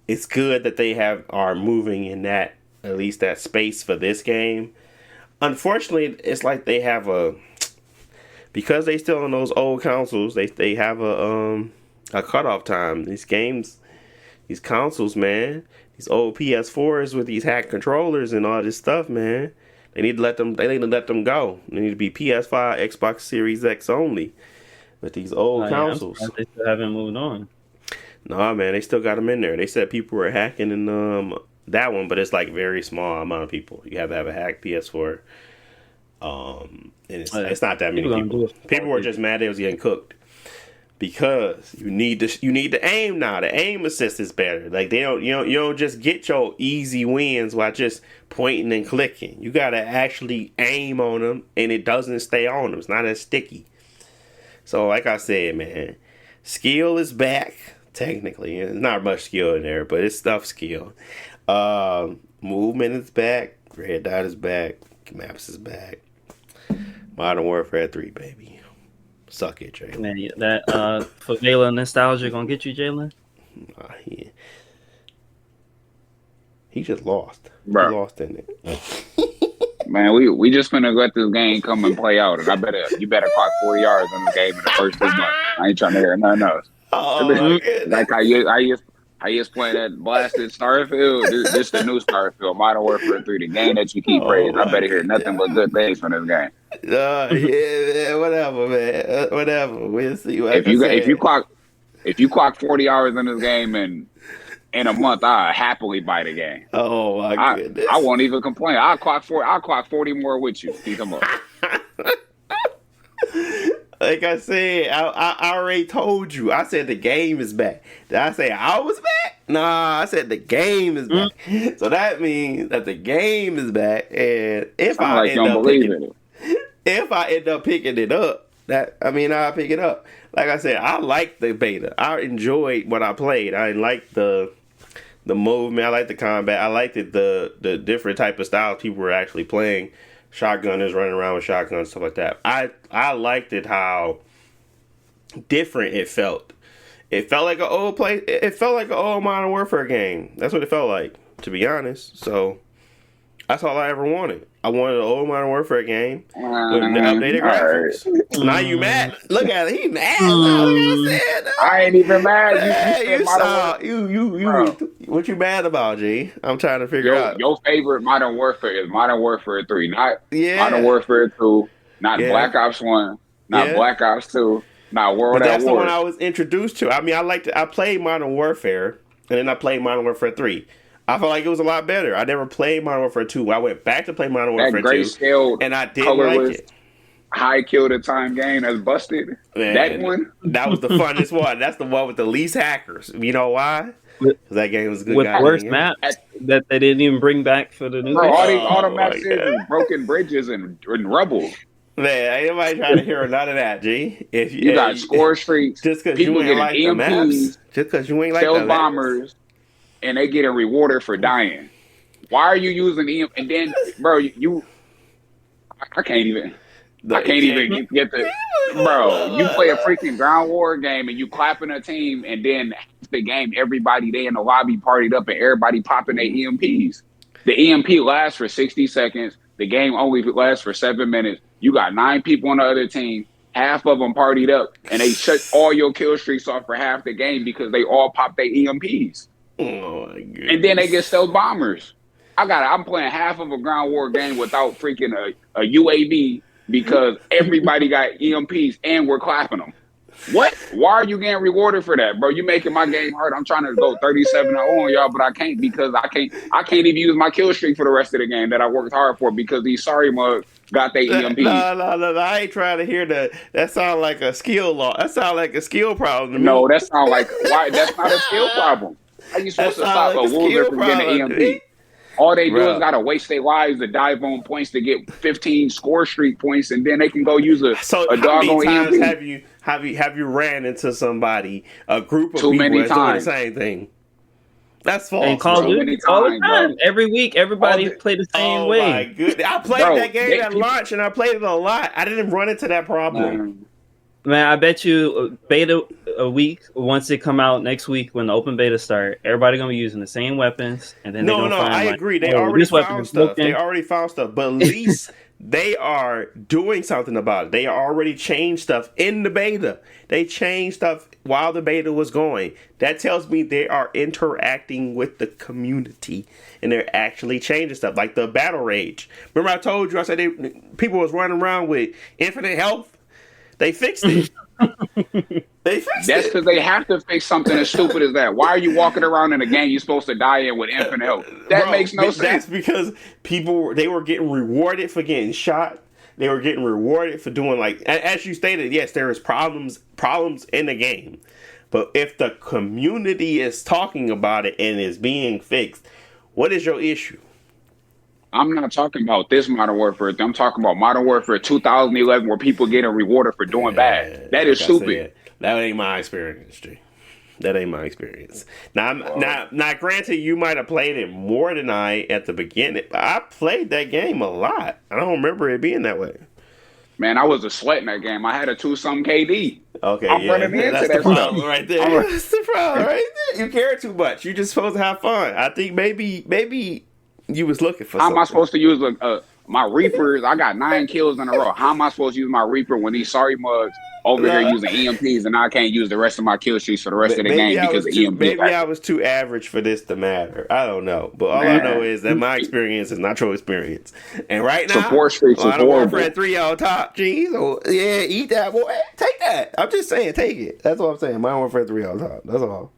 it's good that they are moving in that, at least that space for this game. unfortunately, it's like they have because they still on those old consoles. They have a cutoff time. These games, these consoles, man. These old PS4s with these hacked controllers and all this stuff, man. They need to let them. They need to let them go. They need to be PS5, Xbox Series X only. With these old consoles, they still haven't moved on. No, man, they still got them in there. They said people were hacking in that one, but it's like very small amount of people. You have to have a hacked PS4. And it's not that many people. People were just mad they was getting cooked because you need to aim now. The aim assist is better. Like you don't just get your easy wins while just pointing and clicking. You gotta actually aim on them, and it doesn't stay on them. It's not as sticky. So, like I said, man, skill is back. Technically, there's not much skill in there, but it's stuff skill. Movement is back. Red Dot is back. Maps is back. Modern Warfare 3, baby. Suck it, Jalen. Man, that favela nostalgia gonna get you, Jalen? Nah, he just lost. Bro. He lost in it. Man, we just finna let this game come and play out, and you better clock 40 yards in the game in the first 2 months. I ain't trying to hear nothing else. Oh, my goodness. Like I used playing that blasted Starfield. This the new Starfield, Modern Warfare 3, the game that you keep praising. I better hear nothing but good things from this game. Yeah, whatever, man. Whatever. We'll see. If you clock 40 hours in this game and in a month, I'll happily buy the game. Oh my goodness! I won't even complain. I'll clock 40 more with you. Come on. Like I said, I already told you. I said the game is back. Did I say I was back? Nah, I said the game is back. So that means that the game is back. And if I end up picking it up, I'll pick it up. Like I said, I like the beta. I enjoyed what I played. I liked the movement. I liked the combat. I liked the different type of styles people were actually playing. Shotgunners running around with shotguns, stuff like that. I liked it how different it felt. It felt like an old It felt like an old Modern Warfare game. That's what it felt like, to be honest. So that's all I ever wanted. I wanted an old Modern Warfare game with the updated graphics. Right. Now you mad? Look at it. He mad. I ain't even mad. What you mad about, G? I'm trying to figure out. Your favorite Modern Warfare is Modern Warfare 3, not Modern Warfare 2, not Black Ops 1, not Black Ops 2, not World at War. That's the one I was introduced to. I mean, I played Modern Warfare, and then I played Modern Warfare 3. I felt like it was a lot better. I never played Modern Warfare 2. I went back to play Modern Warfare 2, and I didn't like it. High kill to time game that's busted. Man, that one? That was the funnest one. That's the one with the least hackers. You know why? Because that game was a good. With worse maps that they didn't even bring back for the new game. All the maps is broken bridges and rubble. Man, ain't nobody trying to hear none of that, G. If you got score streaks, just because you ain't like the maps, just because you ain't like the bombers, and they getting rewarded for dying. Why are you using EM? And then, bro, I can't even get the. Bro, you play a freaking ground war game and you clapping a team, and then the game, everybody there in the lobby partied up and everybody popping their EMPs. The EMP lasts for 60 seconds. The game only lasts for 7 minutes. You got 9 people on the other team. Half of them partied up, and they shut all your kill streaks off for half the game because they all popped their EMPs. Oh my goodness. And then they get stealth bombers. I'm playing half of a ground war game without freaking a UAV because everybody got EMPs and we're clapping them. What? Why are you getting rewarded for that, bro? You making my game hard. I'm trying to go 37-0 on y'all, but I can't because I can't even use my kill streak for the rest of the game that I worked hard for because these sorry mugs got their EMPs. No. I ain't trying to hear that. That sounds like a skill law. That sounds like a skill problem to me. No, that sounds like why? That's not a skill problem. How you supposed to stop a loser from getting an EMP? All they do is gotta waste their lives to dive on points to get 15 score streak points, and then they can go use a doggone EMP. Have you ran into somebody, a group of Too people many that's doing the times. same thing? That's false. And Call of Duty all the time. Every week, everybody play the same way. Oh my goodness! I played that game at launch, and I played it a lot. I didn't run into that problem. Man, I bet you beta a week once it come out next week when the open beta start, everybody gonna be using the same weapons, and then I agree. They already found stuff. They already found stuff, but at least they are doing something about it. They already changed stuff in the beta. They changed stuff while the beta was going. That tells me they are interacting with the community and they're actually changing stuff, like the battle rage. Remember I told you, I said people was running around with infinite health. They fixed it. They fixed That's it. because they have to fix something as stupid as that. Why are you walking around in a game you're supposed to die in with infinite health? That makes no sense. That's because they were getting rewarded for getting shot. They were getting rewarded for doing, like, as you stated, yes, there is problems in the game. But if the community is talking about it and is being fixed, what is your issue? I'm not talking about this Modern Warfare. I'm talking about Modern Warfare 2011 where people getting rewarded for doing bad. That is stupid. That ain't my experience, G. That ain't my experience. Now, granted, you might have played it more than I at the beginning, but I played that game a lot. I don't remember it being that way. Man, I was a sweat in that game. I had a 2-something KD. Okay, I'm running into that's that the problem stuff. right there. That's the problem right there. You care too much. You're just supposed to have fun. I think maybe you was looking for How something. am I supposed to use my Reapers? I got 9 kills in a row. How am I supposed to use my Reaper when these sorry mugs over here using EMPs and I can't use the rest of my kill streaks for the rest of the game because of EMPs? Maybe I was too average for this to matter. I don't know. But all I know is that my experience is not your experience. And right now, support streaks is horrible. Warfare 3 on top. Jeez. Oh, yeah, eat that, boy. Take that. I'm just saying, take it. That's what I'm saying. Modern Warfare 3 on top. That's all.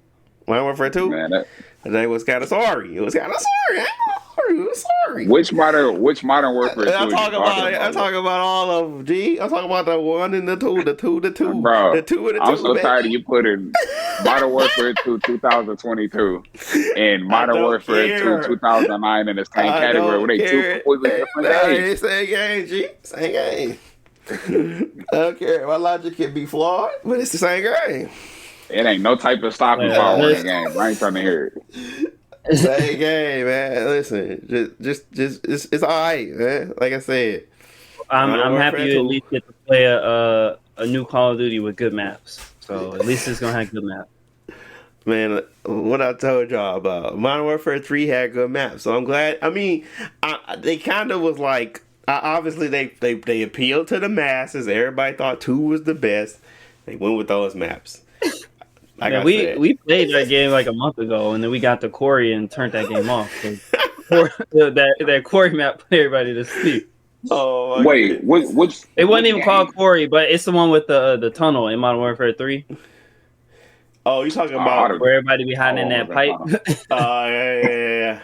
Modern Warfare 2? Man, that was kind of sorry. It was kind of sorry. Sorry. Which modern Warfare? I'm talking about all of them. G. I'm talking about the 1 and the 2, the 2, the 2, bro. the 2 and the 2. I'm so tired of you putting Modern Warfare 2 2022 and Modern Warfare 2 2009 in the same category. Were they two completely different games? Same game, G. Same game. I don't care. My logic can be flawed, but it's the same game. It ain't no type of stopping power in the game. I ain't trying to hear it. Same game, man. Listen, just it's all right, man. Like I said, I'm happy you at least get to play a new Call of Duty with good maps. So at least it's gonna have good maps. Man, what I told y'all about Modern Warfare 3 had good maps, so I'm glad. I mean, they kind of was like, obviously they appealed to the masses. Everybody thought 2 was the best. They went with those maps. Like we played that game like a month ago, and then we got the Quarry and turned that game off. That Quarry map put everybody to sleep. Oh, wait, which it wasn't even called Quarry, but it's the one with the tunnel in Modern Warfare 3. Oh, you talking about where everybody be hiding in that pipe? Oh, yeah.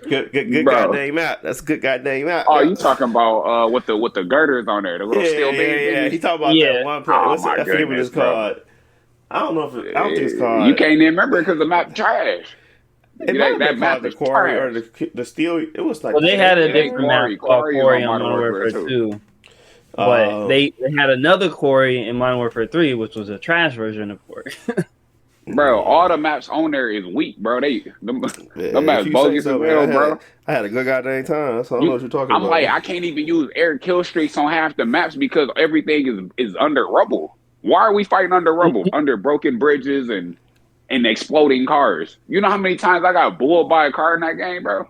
Good goddamn map. That's a good goddamn map. Oh, you talking about with the girders on there, the little steel beams? Yeah. He talking about that one place. I forget what it's called. I don't know I don't think it's called. You can't even remember because the map trash. That map, the Quarry or the steel. It was like. Well, they had a different map called Quarry on Modern Warfare 2. But they had another Quarry in Modern Warfare 3, which was a trash version of Quarry. Bro, all the maps on there is weak, bro. The maps bogus as hell, bro. I had a good goddamn time. So I don't know what you're talking about. I'm like, I can't even use air kill streaks on half the maps because everything is under rubble. Why are we fighting under rubble, under broken bridges and exploding cars? You know how many times I got blew up by a car in that game, bro?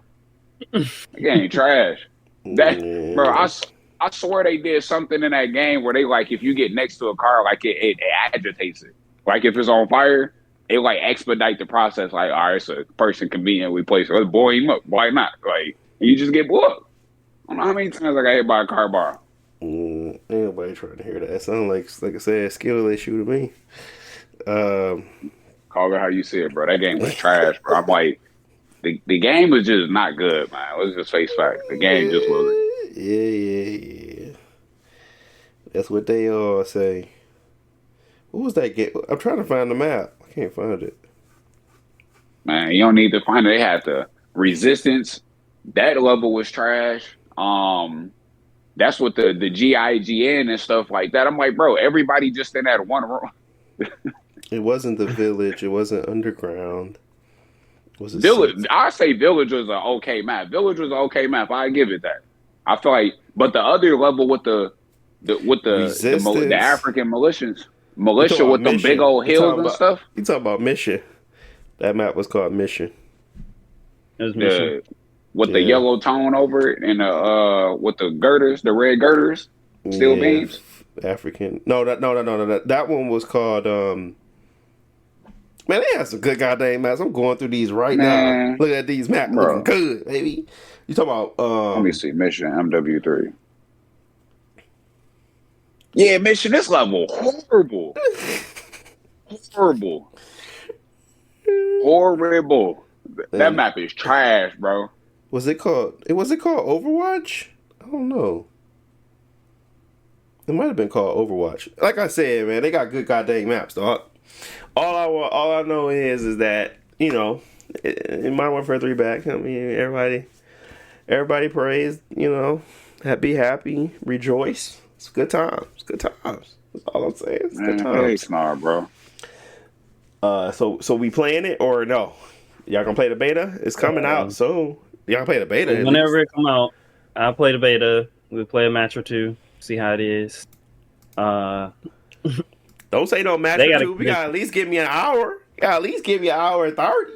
That game trash. Bro, I swear they did something in that game where they, like, if you get next to a car, like, it agitates it. Like, if it's on fire, it, like, expedite the process. Like, all right, it's a person conveniently placed. Let's blow him up. Why not? Like, you just get blew up. I don't know how many times I got hit by a car bar. Ain't nobody trying to hear that. It sounds like I said, skill issue to me. Call it how you see it, bro. That game was trash, bro. I'm like, the game was just not good, man. Let's just face facts. The game just wasn't. Yeah. That's what they all say. What was that game? I'm trying to find the map. I can't find it. Man, you don't need to find it. They had the resistance. That level was trash. That's what the GIGN and stuff like that. I'm like, bro, everybody just in that one room. It wasn't the village. It wasn't underground. Was it Village? I say Village was an okay map. Village was an okay map. I give it that. I feel like, but the other level with the African militia with them big old hills and stuff. You talking about Mission? That map was called Mission. It was Mission. with the yellow tone over it and with the girders, the red girders, steel beams. African. No. That one was called. Man, they have some good goddamn maps. I'm going through these right now. Look at these maps, looking good, baby. You talking about? Let me see. Mission MW3. Yeah, mission. This level horrible. Horrible. That map is trash, bro. Was it called Overwatch? I don't know. It might have been called Overwatch. Like I said, man, they got good goddamn maps, dog. All I know is that, you know, in Modern Warfare 3 back, I mean, everybody prays, you know, be happy, rejoice. It's good times. It's good times. That's all I'm saying. It's good times. Hey, smart, bro. So we playing it or no? Y'all gonna play the beta? It's coming out soon. Y'all gonna play the beta? Whenever it come out, I'll play the beta. We'll play a match or two, see how it is. Don't say no match or two. We gotta at least give me an hour. You gotta at least give me an hour and 30.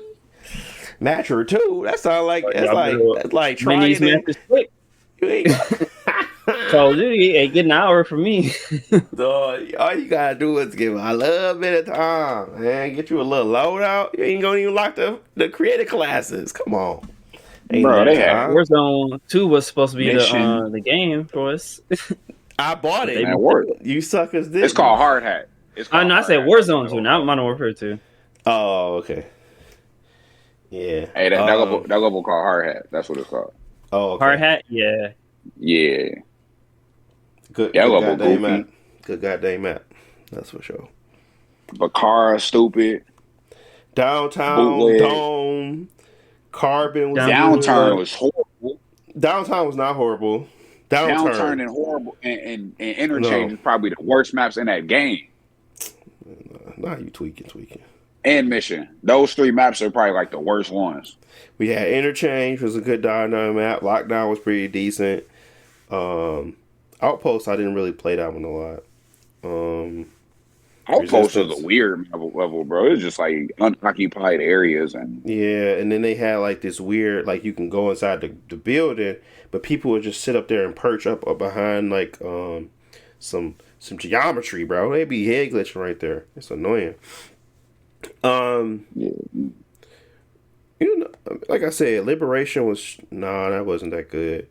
Match or two. That sounds like that's like trying it. You ain't Call of Duty ain't get an hour from me. All you gotta do is give a little bit of time, man. Get you a little loadout. You ain't gonna even lock the creative classes. Come on. Bro, they had Warzone 2 was supposed to be the game for us. I bought it. You suckers did. It's called Hard Hat. I said Warzone 2, not Modern Warfare 2. Oh, okay. Yeah. Hey, that level called Hard Hat. That's what it's called. Oh, okay. Hard Hat, yeah. Yeah. Good goddamn map. Good goddamn map. That's for sure. Bakara, stupid. Downtown, Bootleg. Dome, Carbon was Downturn good. was horrible. Downtown was not horrible. Downturn and horrible and Interchange is probably the worst maps in that game. Nah, you tweaking. And Mission. Those three maps are probably like the worst ones. We had Interchange was a good dynamic map. Lockdown was pretty decent. Outpost, I didn't really play that one a lot. Outpost was a weird level, bro. It's just like unoccupied areas and and then they had like this weird, like you can go inside the building, but people would just sit up there and perch up behind like some geometry, bro. They'd be head glitching right there. It's annoying. You know, like I said, Liberation was that wasn't that good.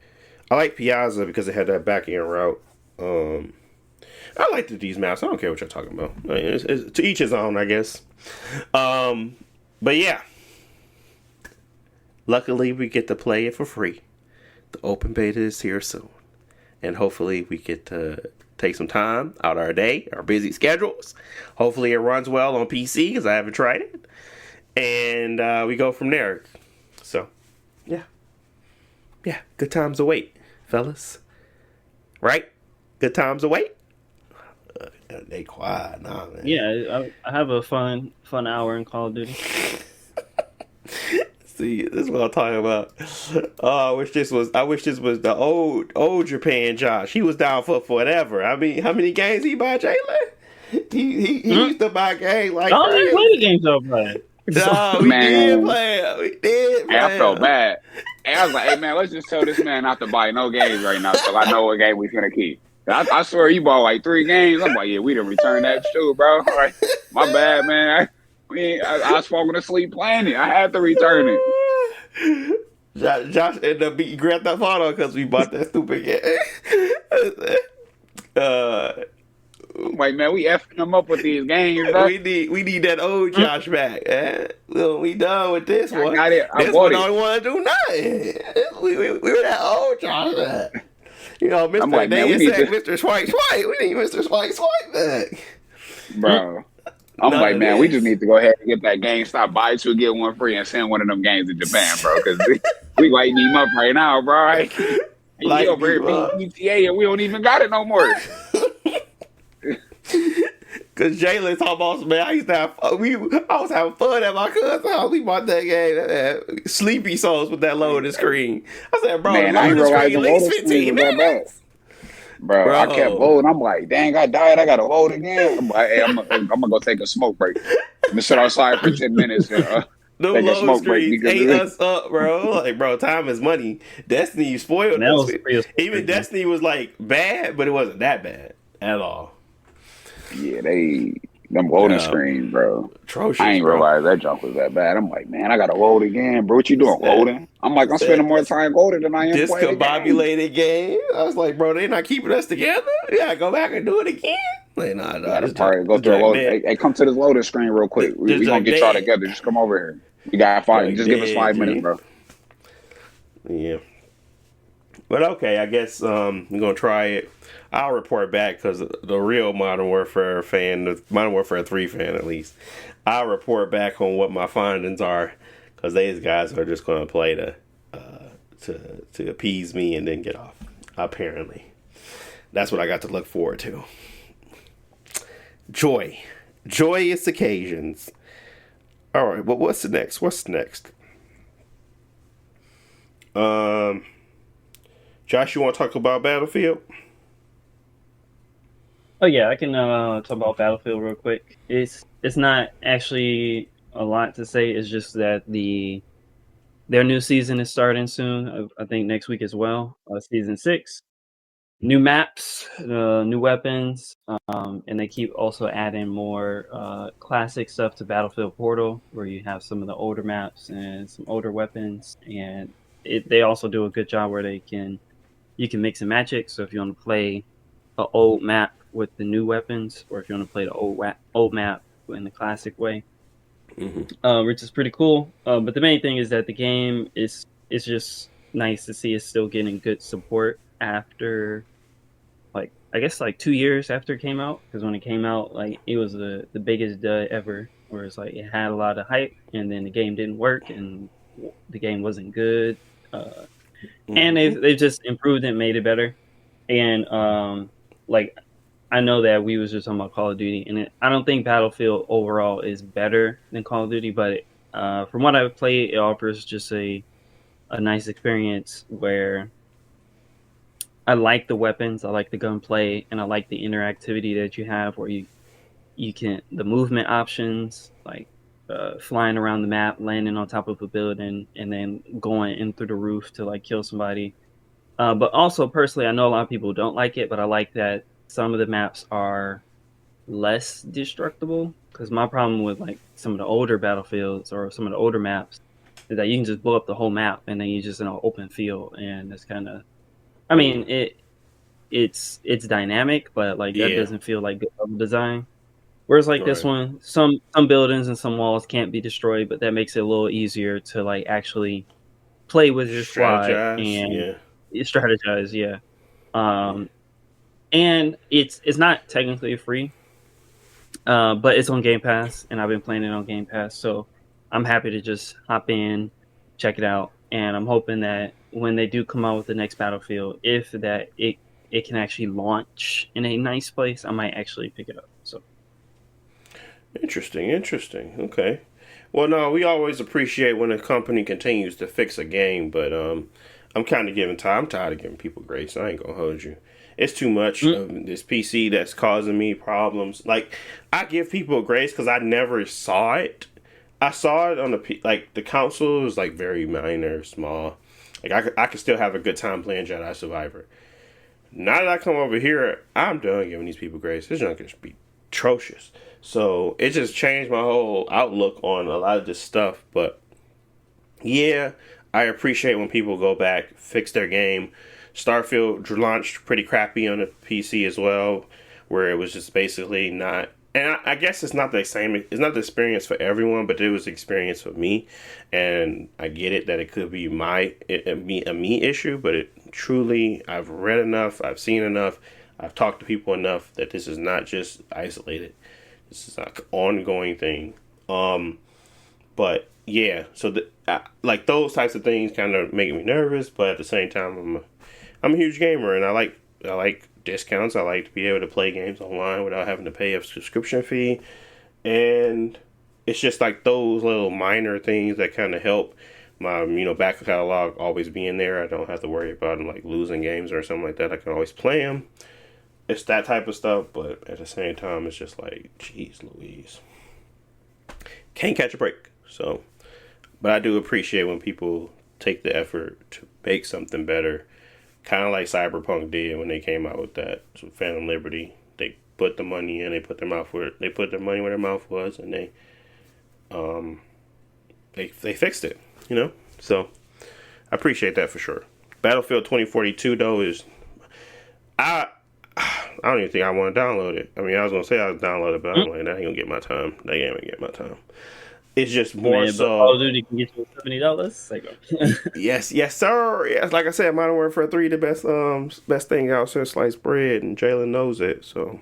I like Piazza because it had that back end route. I like these maps. I don't care what you're talking about. I mean, it's to each his own, I guess. But yeah, luckily we get to play it for free. The open beta is here soon, and hopefully we get to take some time out of our day, our busy schedules. Hopefully it runs well on PC because I haven't tried it, and we go from there. So, yeah, good times await, fellas. Right? Good times await. They quiet now, man. Yeah, I have a fun hour in Call of Duty. See, this is what I'm talking about. I wish this was the old Japan Josh. He was down for forever. I mean, how many games he buy, Jalen? He used to buy games like I don't even play the games I'm playing. No, we did play it. We did play it. I felt bad. And I was like, hey man, let's just tell this man not to buy no games right now so I know what game we're gonna keep. I swear he bought like 3 games. I'm like, yeah, we done returned that too, bro. Like, my bad, man. I was falling asleep playing it. I had to return it. Josh ended up beating Grand Theft Auto because we bought that stupid game. Like, man, we effing them up with these games, bro. We need that old Josh back. Well, we done with this one. I got it. This one don't want to do nothing. We were that old Josh back. You know, Mr. Like, Mr. Swipe. We need Mr. Swipe back. Bro. I'm like, man, we just need to go ahead and get that GameStop buy 2, get 1 free and send one of them games to Japan, bro. Because we lighting him up right now, bro. Right? He over here beating GTA and we don't even got it no more. Cause Jalen talking about, man, I was having fun at my cousin's house. We bought that game, Sleepy Souls with that loaded screen. I said, bro, man, I didn't realize the loaded 15 minutes. Bro, I kept voting. I'm like, dang, I died. I got to vote again. I'm like, hey, I'm gonna go take a smoke break. I'm gonna sit outside for 10 minutes and The take a load smoke break screens because ate of it. us up, bro. Like, bro, time is money. Destiny, you spoiled That us. was crazy. Even Destiny was like bad, but it wasn't that bad at all. Yeah, them loading screens, bro. I Atrocious, ain't bro. realize that junk was that bad. I'm like, man, I gotta load again, bro. What you doing, Said, loading? I'm like, I'm said spending more this time loading than I am playing the game. discombobulated game. I was like, bro, they not keeping us together. Yeah, go back and do it again. Like, You nah, gotta probably go this through a junk load. dead. Hey, come to this loading screen real quick. This We gonna junk get y'all dead. together. Just come over here. We got 5. Junk Just give us dead, 5 minutes, G. bro. Yeah. But okay, I guess we're gonna try it. I'll report back because the real Modern Warfare fan, the Modern Warfare 3 fan at least, I'll report back on what my findings are because these guys are just gonna play to appease me and then get off. Apparently, that's what I got to look forward to. Joyous occasions. All right, well, what's the next? Josh, you want to talk about Battlefield? Oh yeah, I can talk about Battlefield real quick. It's not actually a lot to say. It's just that their new season is starting soon. I think next week as well. Season 6, new maps, new weapons, and they keep also adding more classic stuff to Battlefield Portal, where you have some of the older maps and some older weapons, and they also do a good job where you can mix and match it. So if you want to play an old map with the new weapons, or if you want to play the old map in the classic way, which is pretty cool. But the main thing is that the game is just nice to see it's still getting good support after, like, I guess like 2 years after it came out. Because when it came out, like, it was the biggest dud ever. Where it's like it had a lot of hype, and then the game didn't work, and the game wasn't good. And they've just improved it, made it better. And like, I know that we was just talking about Call of Duty, and I don't think Battlefield overall is better than Call of Duty, but from what I've played, it offers just a nice experience where I like the weapons, I like the gunplay, and I like the interactivity that you have, where you can the movement options, like flying around the map, landing on top of a building, and then going in through the roof to like kill somebody. But also, personally, I know a lot of people don't like it, but I like that some of the maps are less destructible. Because my problem with like some of the older Battlefields or some of the older maps is that you can just blow up the whole map and then you're just in an open field, and it's kind of, I mean, it's dynamic, but like that doesn't feel like good level design. Whereas like this one, some buildings and some walls can't be destroyed, but that makes it a little easier to like actually play with your squad and strategize. Yeah. And it's not technically free, but it's on Game Pass, and I've been playing it on Game Pass, so I'm happy to just hop in, check it out, and I'm hoping that when they do come out with the next Battlefield, if that it can actually launch in a nice place, I might actually pick it up. So interesting. Okay. Well, no, we always appreciate when a company continues to fix a game, but I'm kind of giving time. I'm tired of giving people grace. I ain't gonna hold you. It's too much of this PC that's causing me problems. Like, I give people grace because I never saw it. I saw it on the console was like very minor, small. Like I could still have a good time playing Jedi Survivor. Now that I come over here, I'm done giving these people grace. This junk can be atrocious. So it just changed my whole outlook on a lot of this stuff. But yeah, I appreciate when people go back, fix their game. Starfield launched pretty crappy on the PC as well, where it was just basically not. And I guess it's not the same. It's not the experience for everyone, but it was the experience for me. And I get it that it could be a me issue, but it truly, I've read enough, I've seen enough, I've talked to people enough that this is not just isolated. This is an ongoing thing. But yeah, so like those types of things kind of make me nervous, but at the same time, I'm a huge gamer, and I like discounts. I like to be able to play games online without having to pay a subscription fee, and it's just like those little minor things that kind of help my back catalog always being there. I don't have to worry about like losing games or something like that. I can always play them. It's that type of stuff, but at the same time, it's just like, geez Louise, can't catch a break. So But I do appreciate when people take the effort to make something better, kind of like Cyberpunk did when they came out with that Phantom Liberty. They put the money in, they put their money where their mouth was, and they fixed it. You know, so I appreciate that for sure. Battlefield 2042 though is I don't even think I want to download it. I mean, I was gonna say I would download it, but I'm like, that ain't gonna get my time. That game ain't get my time. It's just more so. Call of Duty can get you $70. Yes, sir. Yes, like I said, Modern Warfare 3 the best thing out since sliced bread, and Jalen knows it. So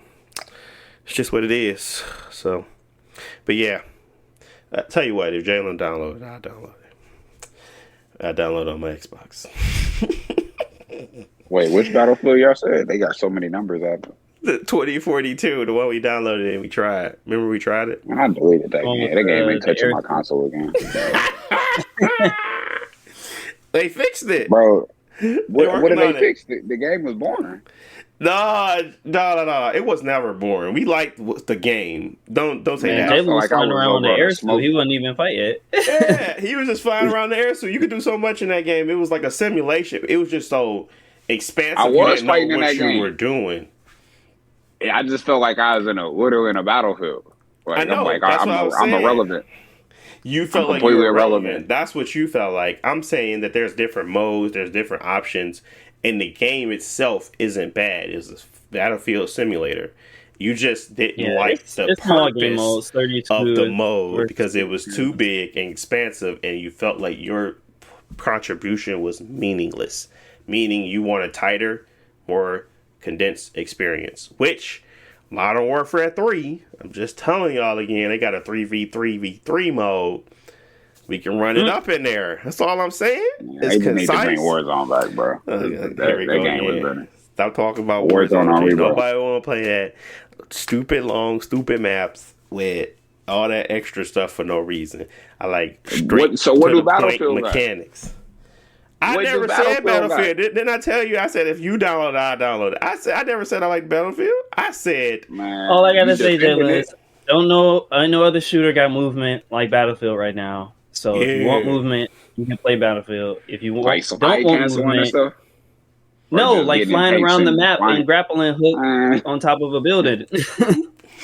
it's just what it is. So, but yeah, I tell you what, if Jalen download it, I'll download it. I download it on my Xbox. Wait, which Battlefield y'all said? They got so many numbers out. The 2042, the one we downloaded and we tried. Remember we tried it? I deleted that game. That game ain't touching my console again. They fixed it, bro. What did they fix? The game was boring. No. It was never boring. We liked the game. Don't say that. Jalen was flying around the air suit. He wouldn't even fight it. Yeah, he was just flying around the air suit. You could do so much in that game. It was like a simulation. It was just so expansive. I was fighting in that game. You were doing. I just felt like I was in a battlefield. Like, I know. I'm like, I'm irrelevant. You felt like you were irrelevant. That's what you felt like. I'm saying that there's different modes, there's different options, and the game itself isn't bad. It's a Battlefield simulator. You just didn't like the purpose of the mode because it was too big and expansive, and you felt like your contribution was meaningless. Meaning you want a tighter, more condensed experience, which Modern Warfare 3, I'm just telling y'all again, they got a 3v3v3 mode. We can run it up in there. That's all I'm saying. It's concise. Need to bring Warzone back, bro. That game was better. Stop talking about Warzone. Nobody want to play that stupid long, stupid maps with all that extra stuff for no reason. I like straight to the point mechanics. I never said Battlefield. Didn't I tell you? I said if you download it, I'll download it. I never said I like Battlefield. I said, man, all I gotta say, Jalen, is I know other shooter got movement like Battlefield right now. So if you want movement, you can play Battlefield. If you want, don't want movement, no, like flying around the map and grappling hook on top of a building.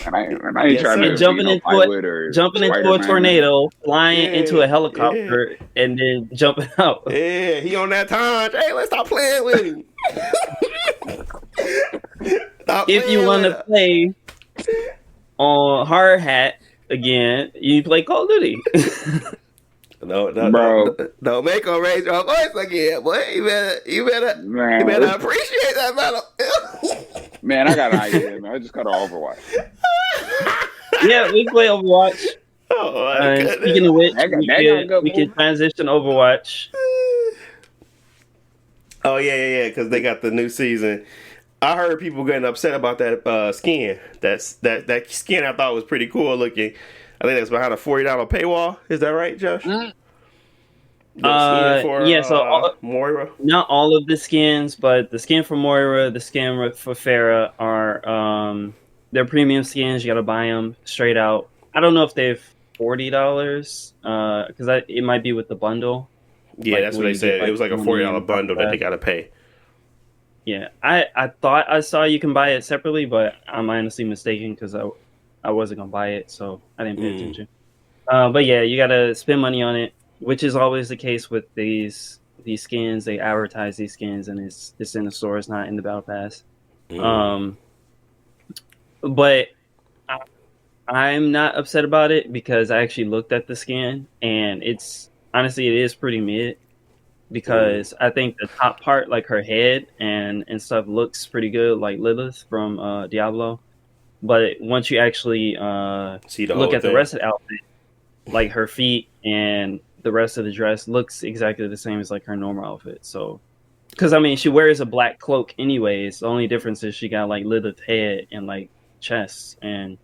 And I ain't trying to jumping into a tornado, flying into a helicopter, and then jumping out. Yeah, he on that time. Hey, let's stop playing with him. If you want to play on hard hat again, you play Call of Duty. No, don't make her raise your voice again, boy. You better appreciate that battle. Man, I got an idea, man. I just got an Overwatch. Yeah, we play Overwatch. Speaking of which, we can transition Overwatch. Oh yeah, because they got the new season. I heard people getting upset about that skin. That skin I thought was pretty cool looking. I think that's behind a $40 paywall. Is that right, Josh? So Moira. Not all of the skins, but the skin for Moira, the skin for Farah are they're premium skins. You got to buy them straight out. I don't know if they've $40 because it might be with the bundle. Yeah, like, that's what they said. It was like a $40 bundle that they got to pay. Yeah, I thought I saw you can buy it separately, but I'm honestly mistaken because I wasn't gonna buy it, so I didn't pay attention. But yeah, you gotta spend money on it, which is always the case with these skins. They advertise these skins, and it's in the store. It's not in the battle pass. But I'm not upset about it because I actually looked at the skin, and it is pretty mid. Because I think the top part, like her head and stuff, looks pretty good, like Lilith from Diablo. But once you actually look at the rest of the outfit, like her feet and the rest of the dress looks exactly the same as like her normal outfit. So, because I mean, she wears a black cloak anyways. The only difference is she got like Lilith head and like chest, and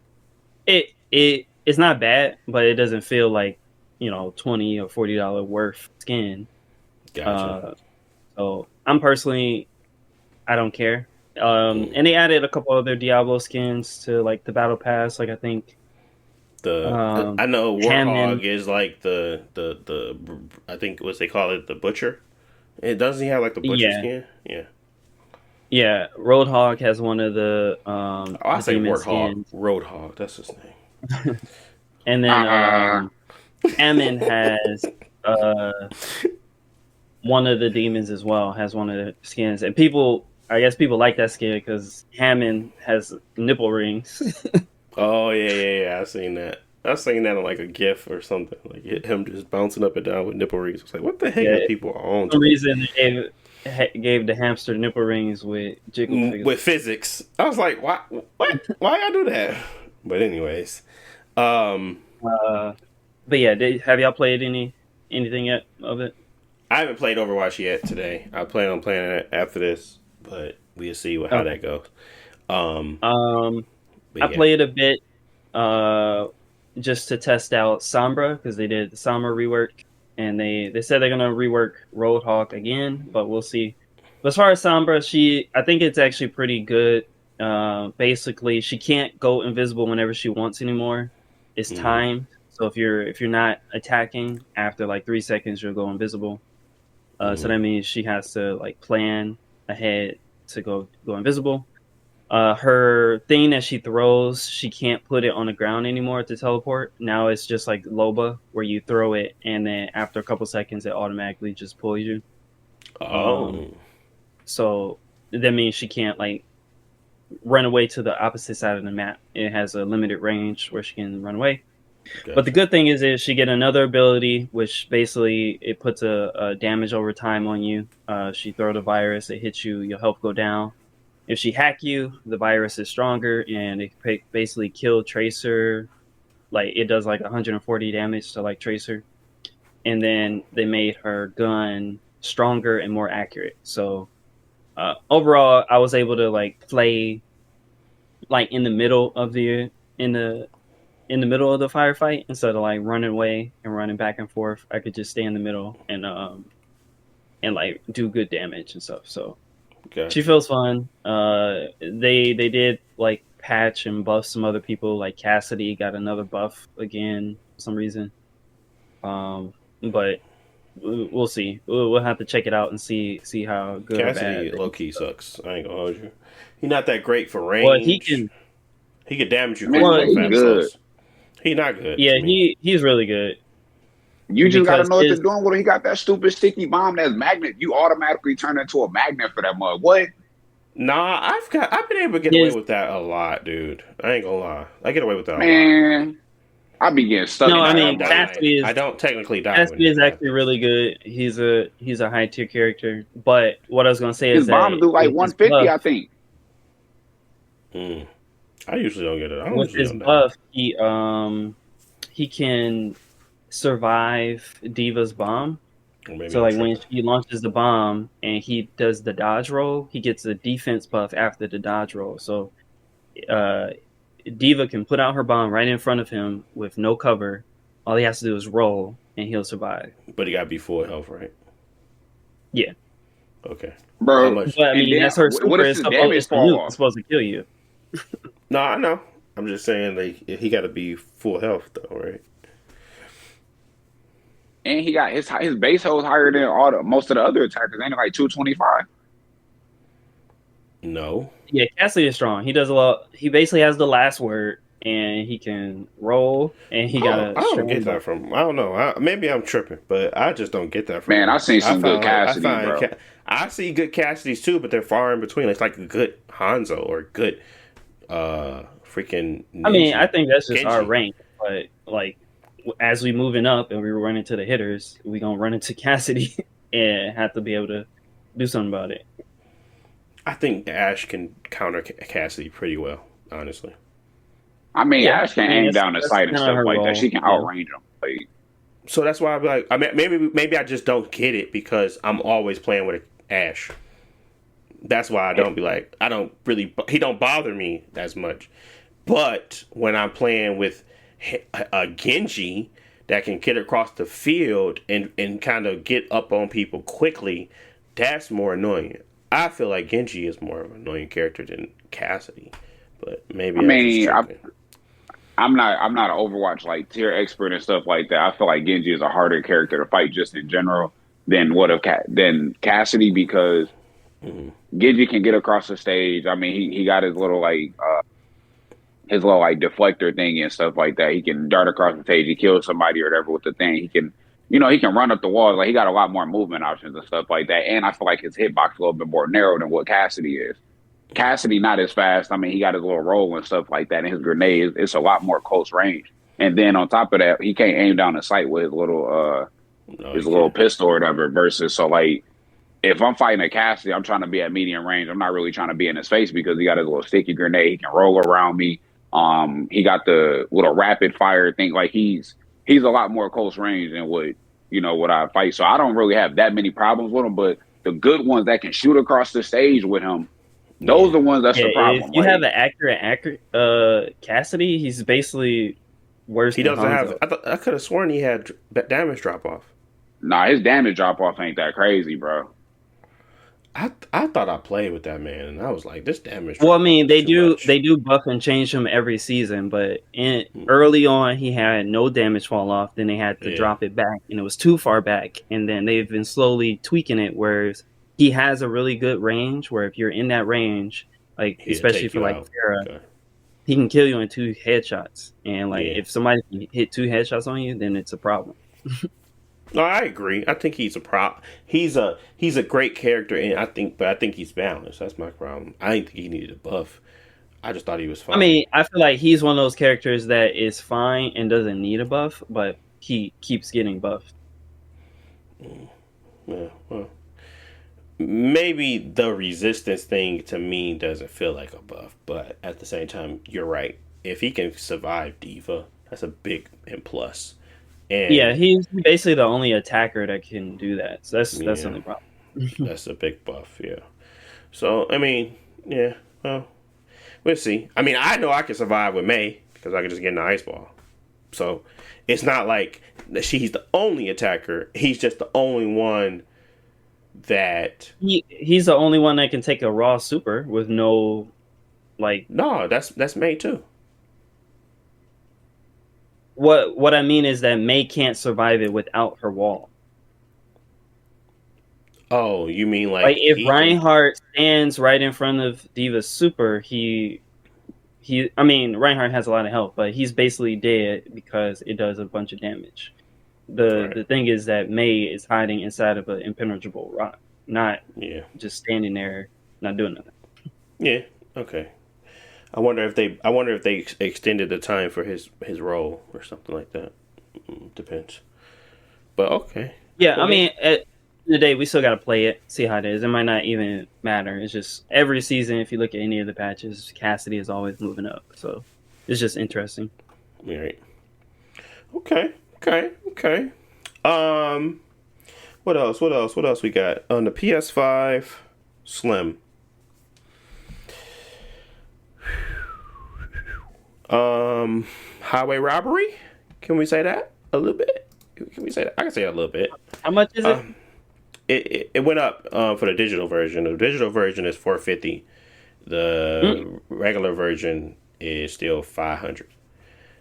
it's not bad, but it doesn't feel like $20 or $40 worth skin. Gotcha. So I'm personally, I don't care. And they added a couple other Diablo skins to like the battle pass. Like I think I know Hammond. Warthog is like the I think what they call it, the butcher. It doesn't he have like the butcher Yeah, skin? Yeah. yeah. Roadhog has one of Oh, I the say demon Warthog. skins, Roadhog. That's his name. and then Ah, Hammond has one of the demons as well. Has one of the skins, and I guess people like that skin because Hammond has nipple rings. Oh yeah. I seen that on like a GIF or something. Like him just bouncing up and down with nipple rings. It's like, what the heck Yeah, are people on for some to? reason they gave the hamster nipple rings with jiggle physics. With physics. I was like, why? What? Why y'all do that? But anyways, um, But yeah, have y'all played anything yet of it? I haven't played Overwatch yet today. I plan on playing it after this, but we'll see how Okay. that goes. Um, but I yeah. played a bit just to test out Sombra because they did the Sombra rework, and they said they're gonna rework Roadhog again, but we'll see. But as far as Sombra, I think it's actually pretty good. Basically, she can't go invisible whenever she wants anymore. It's timed, so if you're not attacking after like 3 seconds, you'll go invisible. So that means she has to like plan ahead to go invisible. Her thing that she throws, she can't put it on the ground anymore to teleport. Now it's just like Loba, where you throw it, and then after a couple seconds, it automatically just pulls you. Oh, So that means she can't like run away to the opposite side of the map. It has a limited range where she can run away. gotcha. But the good thing is she get another ability, which basically it puts a damage over time on you. She throw the virus, it hits you, your health go down. If she hack you, the virus is stronger, and it basically kill Tracer. Like it does like 140 damage to like Tracer, and then they made her gun stronger and more accurate. So overall, I was able to like play like in the middle of the middle of the firefight instead of like running away and running back and forth. I could just stay in the middle and like do good damage and stuff. So Gotcha. she feels fun. They did like patch and buff some other people. Like Cassidy got another buff again for some reason. But we'll see. We'll have to check it out and see how good Cassidy or bad. low key sucks. I ain't gonna hold you. He's not that great for range. Well, he can. He could damage you man, quick Well, if he I'm good. close. He not good. Yeah, to me. he's really good. You just got to Because know what they're doing with him. He got that stupid sticky bomb that's magnet. You automatically turn into a magnet for that mug. What? Nah, I've been able to get away with that a lot, dude. I ain't gonna lie. I get away with that a lot. Man, I be getting stuck. No, in I that mean mug. Cassidy is I don't technically die. Cassidy is actually really good. He's a high tier character. But what I was gonna say His is bomb that do like with his 150, buff, I think. I usually don't get it. I with usually his don't die. buff, he can survive Diva's bomb. Or maybe So I'm like when tripping. he launches the bomb and he does the dodge roll, he gets a defense buff after the dodge roll. So Diva can put out her bomb right in front of him with no cover. All he has to do is roll and he'll survive. But he gotta be full health, right? Yeah. Okay. Bro, How much? But I and mean then that's her what super. if It's his damage it's the fall nuke. off? It's supposed to kill you. No, I know. I'm just saying, like, he got to be full health, though, right? And he got his base holds higher than most of the other attackers. Ain't it like 225? No. Yeah, Cassidy is strong. He does a lot. He basically has the last word, and he can roll, and he got I a don't strong get that buff. from. I don't know. Maybe I'm tripping, but I just don't get that from Man, him. I seen some good Cassidy, I bro. I see good Cassidys too, but they're far in between. It's like a good Hanzo or good freaking. I mean, Ninja. I think that's just our Genji. rank, but like as we moving up and we run into the hitters, we gonna run into Cassidy and have to be able to do something about it. I think Ash can counter Cassidy pretty well, honestly. I mean, Yeah, Ash can I mean, aim down the that's sight and kinda stuff her like role. that. She can Yeah. outrange him. Like, So that's why I'm like, I mean, maybe I just don't get it because I'm always playing with Ash. That's why I don't be like, I don't really, he don't bother me as much. But when I'm playing with a Genji that can get across the field and kind of get up on people quickly, that's more annoying. I feel like Genji is more of an annoying character than Cassidy, but maybe I I'm mean, just tripping. I'm not an Overwatch like tier expert and stuff like that. I feel like Genji is a harder character to fight just in general than than Cassidy because Mm-hmm. Genji can get across the stage. I mean, he got his little like deflector thing and stuff like that. He can dart across the stage, he kills somebody or whatever with the thing. He can, he can run up the walls. Like he got a lot more movement options and stuff like that. And I feel like his hitbox is a little bit more narrow than what Cassidy is. Cassidy not as fast. I mean, he got his little roll and stuff like that, and his grenades. It's a lot more close range. And then on top of that, he can't aim down the sight with his little pistol or whatever. Versus so like if I'm fighting a Cassidy, I'm trying to be at medium range. I'm not really trying to be in his face because he got his little sticky grenade. He can roll around me. He got the little rapid fire thing. Like he's a lot more close range than what I fight. So I don't really have that many problems with him. But the good ones that can shoot across the stage with him, those are the ones that's the problem. If you have an accurate Cassidy, he's basically worse. He doesn't have. I could have sworn he had damage drop off. Nah, his damage drop off ain't that crazy, bro. I thought I played with that man, and I was like, this damage. Well, I mean, they do buff and change him every season, but early on he had no damage fall off. Then they had to drop it back, and it was too far back. And then they've been slowly tweaking it, whereas he has a really good range. Where if you're in that range, like especially for like Pharah, he can kill you in 2 headshots. And like if somebody can hit 2 headshots on you, then it's a problem. No, I agree. I think he's a prop. He's a great character, and I think he's balanced. That's my problem. I didn't think he needed a buff. I just thought he was fine. I mean, I feel like he's one of those characters that is fine and doesn't need a buff, but he keeps getting buffed. Yeah, well, maybe the resistance thing to me doesn't feel like a buff, but at the same time, you're right. If he can survive Diva, that's a big plus. And yeah, he's basically the only attacker that can do that. So that's the only problem. That's a big buff, yeah. So, I mean, yeah, well, we'll see. I mean, I know I can survive with Mei because I can just get in the ice ball. So, it's not like she's the only attacker. He's just the only one that... He's the only one that can take a raw super with no, like... No, that's Mei too. What I mean is that Mei can't survive it without her wall. Oh, you mean like if Reinhardt stands right in front of Diva's super, Reinhardt has a lot of health, but he's basically dead because it does a bunch of damage. The thing is that Mei is hiding inside of an impenetrable rock, not just standing there not doing nothing. Yeah. Okay. I wonder if they extended the time for his role or something like that. Depends. But okay. Yeah, I mean, at the end of the day, we still got to play it, see how it is. It might not even matter. It's just every season, if you look at any of the patches, Cassidy is always moving up. So it's just interesting. All right. Okay. What else we got? On the PS5, Slim. Highway robbery? Can we say that a little bit? Can we say that? I can say that a little bit. How much is it? It went up for the digital version. The digital version is $450. The regular version is still $500.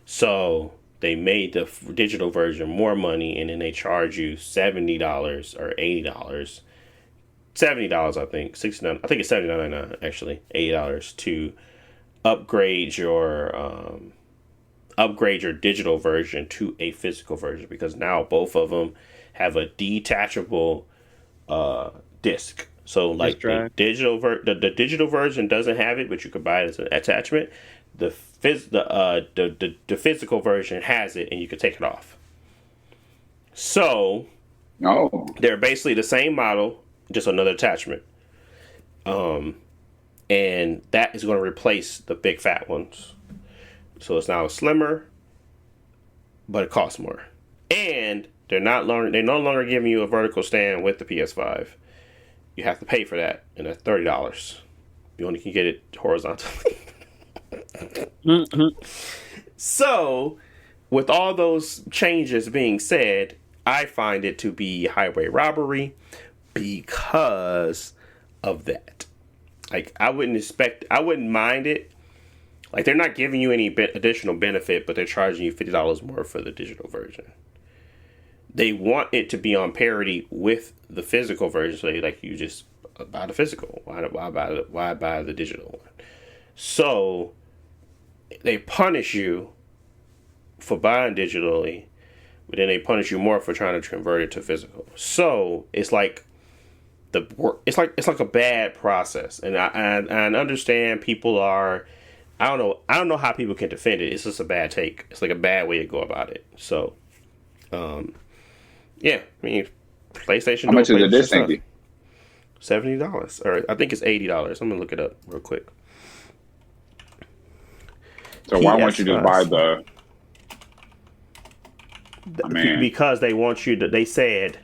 So they made the digital version more money, and then they charge you $70 or $80. $70, I think. $69. I think it's $79.99 actually. $80 to upgrade your digital version to a physical version, because now both of them have a detachable disc. So like the digital version doesn't have it, but you can buy it as an attachment. The physical version has it, and you can take it off. So they're basically the same model, just another attachment. And that is going to replace the big fat ones. So it's now slimmer, but it costs more. And they're no longer giving you a vertical stand with the PS5. You have to pay for that, and that's $30. You only can get it horizontally. So, with all those changes being said, I find it to be highway robbery because of that. Like, I wouldn't mind it Like, they're not giving you any additional benefit, but they're charging you $50 more for the digital version. They want it to be on parity with the physical version, so like you just buy the physical. Why buy the digital one? So they punish you for buying digitally, but then they punish you more for trying to convert it to physical. So it's like it's like a bad process, and I understand people are. I don't know how people can defend it. It's just a bad take. It's like a bad way to go about it. So, yeah, I mean, PlayStation. How much is the disc thingy? $70, or I think it's $80. I'm gonna look it up real quick. So why won't you just buy the? I mean, because they want you to. They said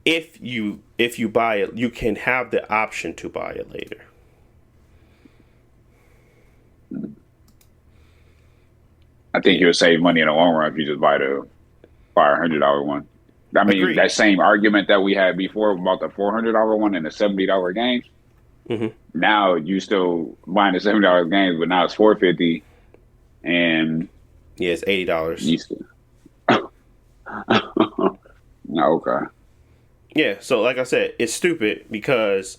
if you buy it, you can have the option to buy it later. I think you'll save money in the long run if you just buy a $100 one. I mean, Agreed. That same argument that we had before about the $400 one and the $70 game. Mm-hmm. Now you still buying the $70 games, but now it's $450, and yeah, it's $80. You still... Okay. Yeah, so like I said, it's stupid because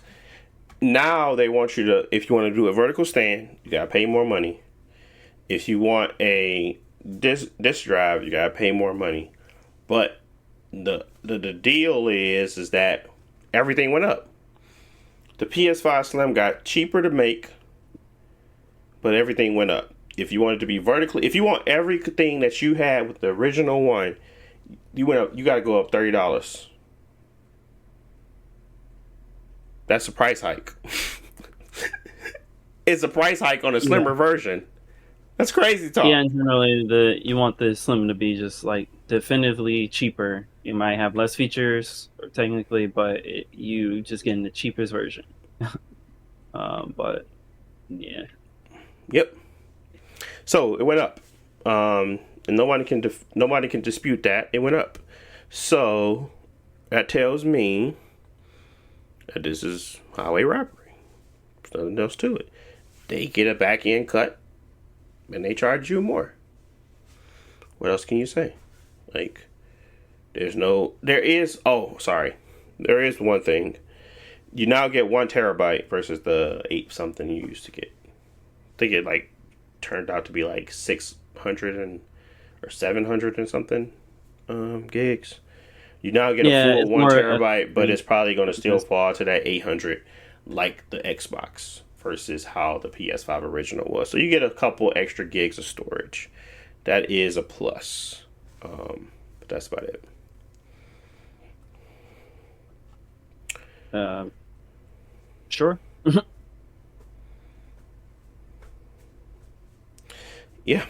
now they want you to, if you want to do a vertical stand, you gotta pay more money. If you want a disk drive, you gotta pay more money. But the deal is that everything went up. The PS5 Slim got cheaper to make, but everything went up. If you want it to be vertically, if you want everything that you had with the original one, you gotta go up $30. That's a price hike. It's a price hike on a slimmer version. That's crazy talk. Yeah, and generally you want the Slim to be just like definitively cheaper. You might have less features technically, but you just getting the cheapest version. But yeah. Yep. So it went up, and nobody can dispute that it went up. So that tells me that this is highway robbery. There's nothing else to it. They get a back end cut, and they charge you more. What else can you say? Like, there is one thing. You now get 1 terabyte versus the 8 something you used to get. I think it turned out to be 600 or 700 and something gigs. You now get a full 1 terabyte, but it's probably going to still fall to that 800 like the Xbox versus how the PS5 original was. So you get a couple extra gigs of storage. That is a plus. But that's about it. Sure. Yeah,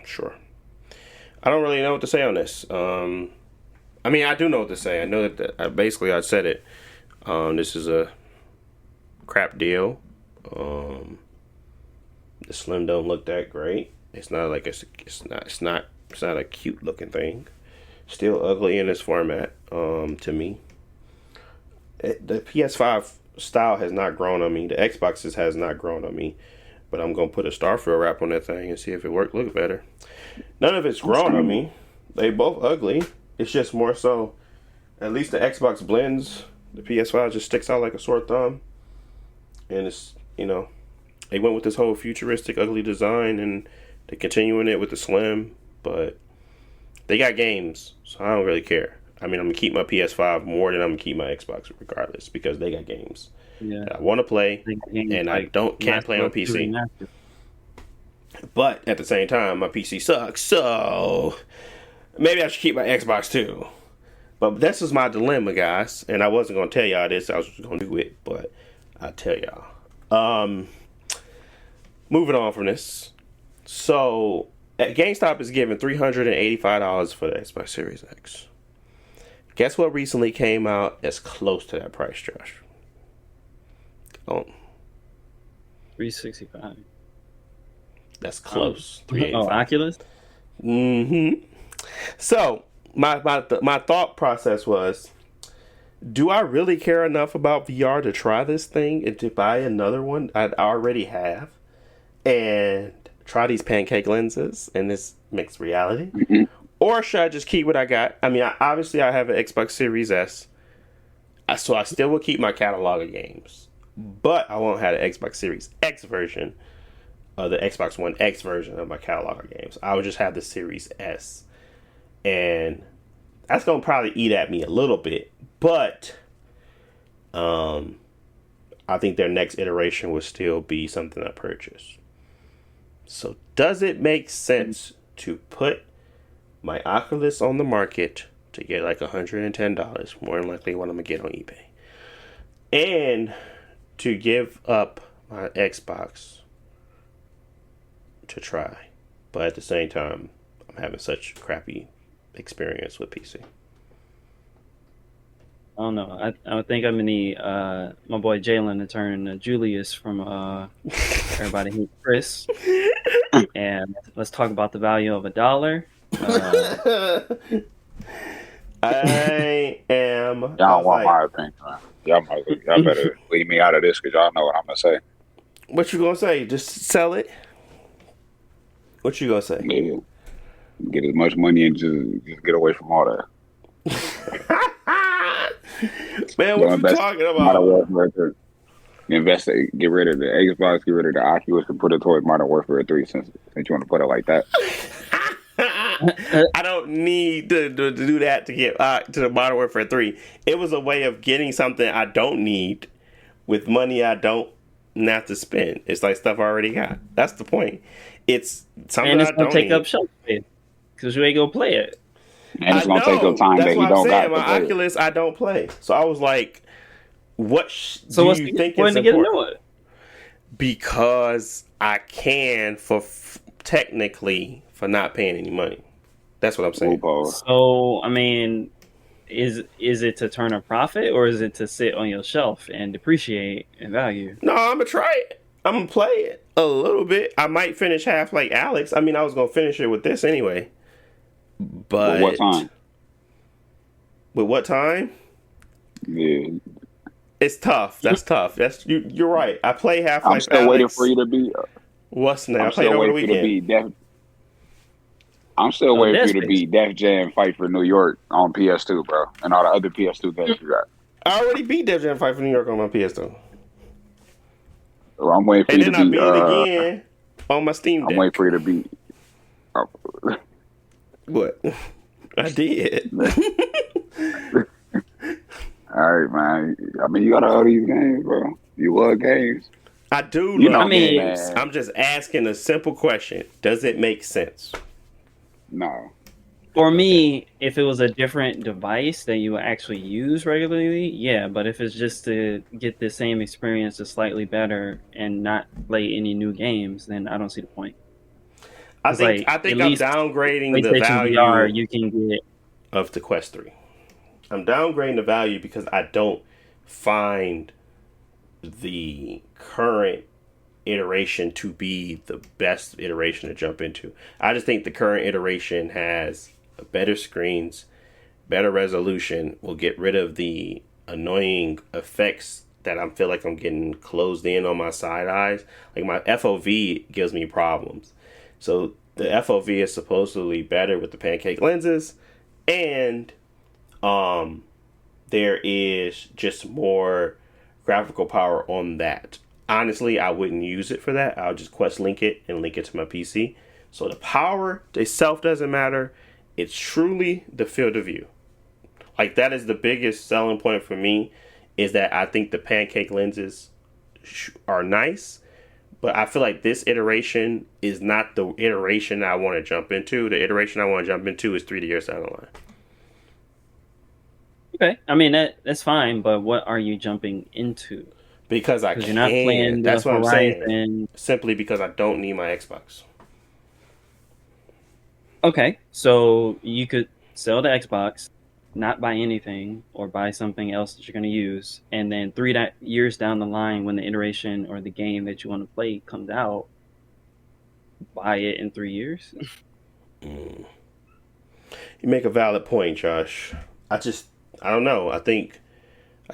sure. I don't really know what to say on this. I mean, I do know what to say. I know that I said it. This is a crap deal. The Slim don't look that great. It's not like it's not a cute looking thing. Still ugly in this format. To me, the PS5 style has not grown on me. The Xboxes has not grown on me. But I'm gonna put a Starfield wrap on that thing and see if it look better. None of it's grown on me. They both ugly. It's just more so. At least the Xbox blends. The PS5 just sticks out like a sore thumb. And it's they went with this whole futuristic ugly design and they're continuing it with the Slim. But they got games, so I don't really care. I mean, I'm gonna keep my PS5 more than I'm gonna keep my Xbox regardless because they got games. Yeah. I want to play, and I can't play on PC. But at the same time, my PC sucks, so maybe I should keep my Xbox too. But this is my dilemma, guys, and I wasn't going to tell y'all this. I was just going to do it, but I'll tell y'all. Moving on from this. So, GameStop is giving $385 for the Xbox Series X. Guess what recently came out that's close to that price, Josh? Oh, 365. That's close. Oh, Oculus. So my thought process was, do I really care enough about VR to try this thing and to buy another one I already have? and try these pancake lenses in this mixed reality? Mm-hmm. Or should I just keep what I got? I mean, obviously I have an Xbox Series S, so I still will keep my catalog of games, but I won't have the Xbox Series X version, the Xbox One X version of my catalog of games. I would just have the Series S, and that's gonna probably eat at me a little bit, but I think their next iteration would still be something I purchase. So does it make sense to put my Oculus on the market to get like $110, more than likely what I'm gonna get on eBay, and to give up my Xbox to try, but at the same time I'm having such crappy experience with PC? I don't know. I think I'm gonna need my boy Jalen to turn Julius from Everybody Hates Chris, and let's talk about the value of $1. I am. Y'all want my opinion, man. Y'all better leave me out of this because y'all know what I'm gonna say. What you gonna say? Just sell it? What you gonna say? Yeah. Get as much money and just get away from all that. Man, what you talking about? Invest, get rid of the Xbox, get rid of the Oculus, and put it towards Modern Warfare 3 since you want to put it like that. I don't need to do that to get to the Modern Warfare 3. It was a way of getting something I don't need with money I don't have to spend. It's like stuff I already got. That's the point. It's something and it's I don't gonna take need. up shelf space because you ain't gonna play it. And it's going to take up time That's that you what don't I'm saying. got. My Oculus, I don't play. So I was like, what So what's do you the think point is to get a important? new one? Because I can technically for not paying any money. That's what I'm saying. So I mean, is it to turn a profit or is it to sit on your shelf and depreciate in value? No, I'm gonna try it. I'm gonna play it a little bit. I might finish half like Alex. I mean, I was gonna finish it with this anyway. But what time? With what time? Yeah. It's tough. That's tough. That's you're right. I play Half-Life. I'm still waiting for you to be. What's now? I played over the weekend. I'm still waiting for you to beat Def Jam Fight for New York on PS2, bro, and all the other PS2 games you got. I already beat Def Jam Fight for New York on my PS2. Well, I'm waiting for and you to beat. And then I beat it again on my Steam Deck. I'm waiting for you to beat. What? I did. All right, man. I mean, you got all these games, bro. You love games. I do. You know, I mean, games. I'm just asking a simple question. Does it make sense? No. For me, if it was a different device that you actually use regularly, yeah. But if it's just to get the same experience, just slightly better, and not play any new games, then I don't see the point. I think I'm downgrading the value VR you can get of the Quest 3. I'm downgrading the value because I don't find the current iteration to be the best iteration to jump into. I just think the current iteration has better screens, better resolution, will get rid of the annoying effects that I feel like I'm getting closed in on my side eyes. Like my FOV gives me problems. So the FOV is supposedly better with the pancake lenses, and there is just more graphical power on that. Honestly, I wouldn't use it for that. I'll just Quest link it and link it to my PC. So the power itself doesn't matter. It's truly the field of view. Like, that is the biggest selling point for me, is that I think the pancake lenses are nice, but I feel like this iteration is not the iteration I want to jump into. The iteration I want to jump into is 3 years down the line. Okay, I mean that's fine, but what are you jumping into? Because I can't. You're not playing That's what Horizon. I'm saying. Simply because I don't need my Xbox. Okay, so you could sell the Xbox, not buy anything, or buy something else that you're going to use, and then 3 years down the line, when the iteration or the game that you want to play comes out, buy it in 3 years. You make a valid point, Josh. I don't know. I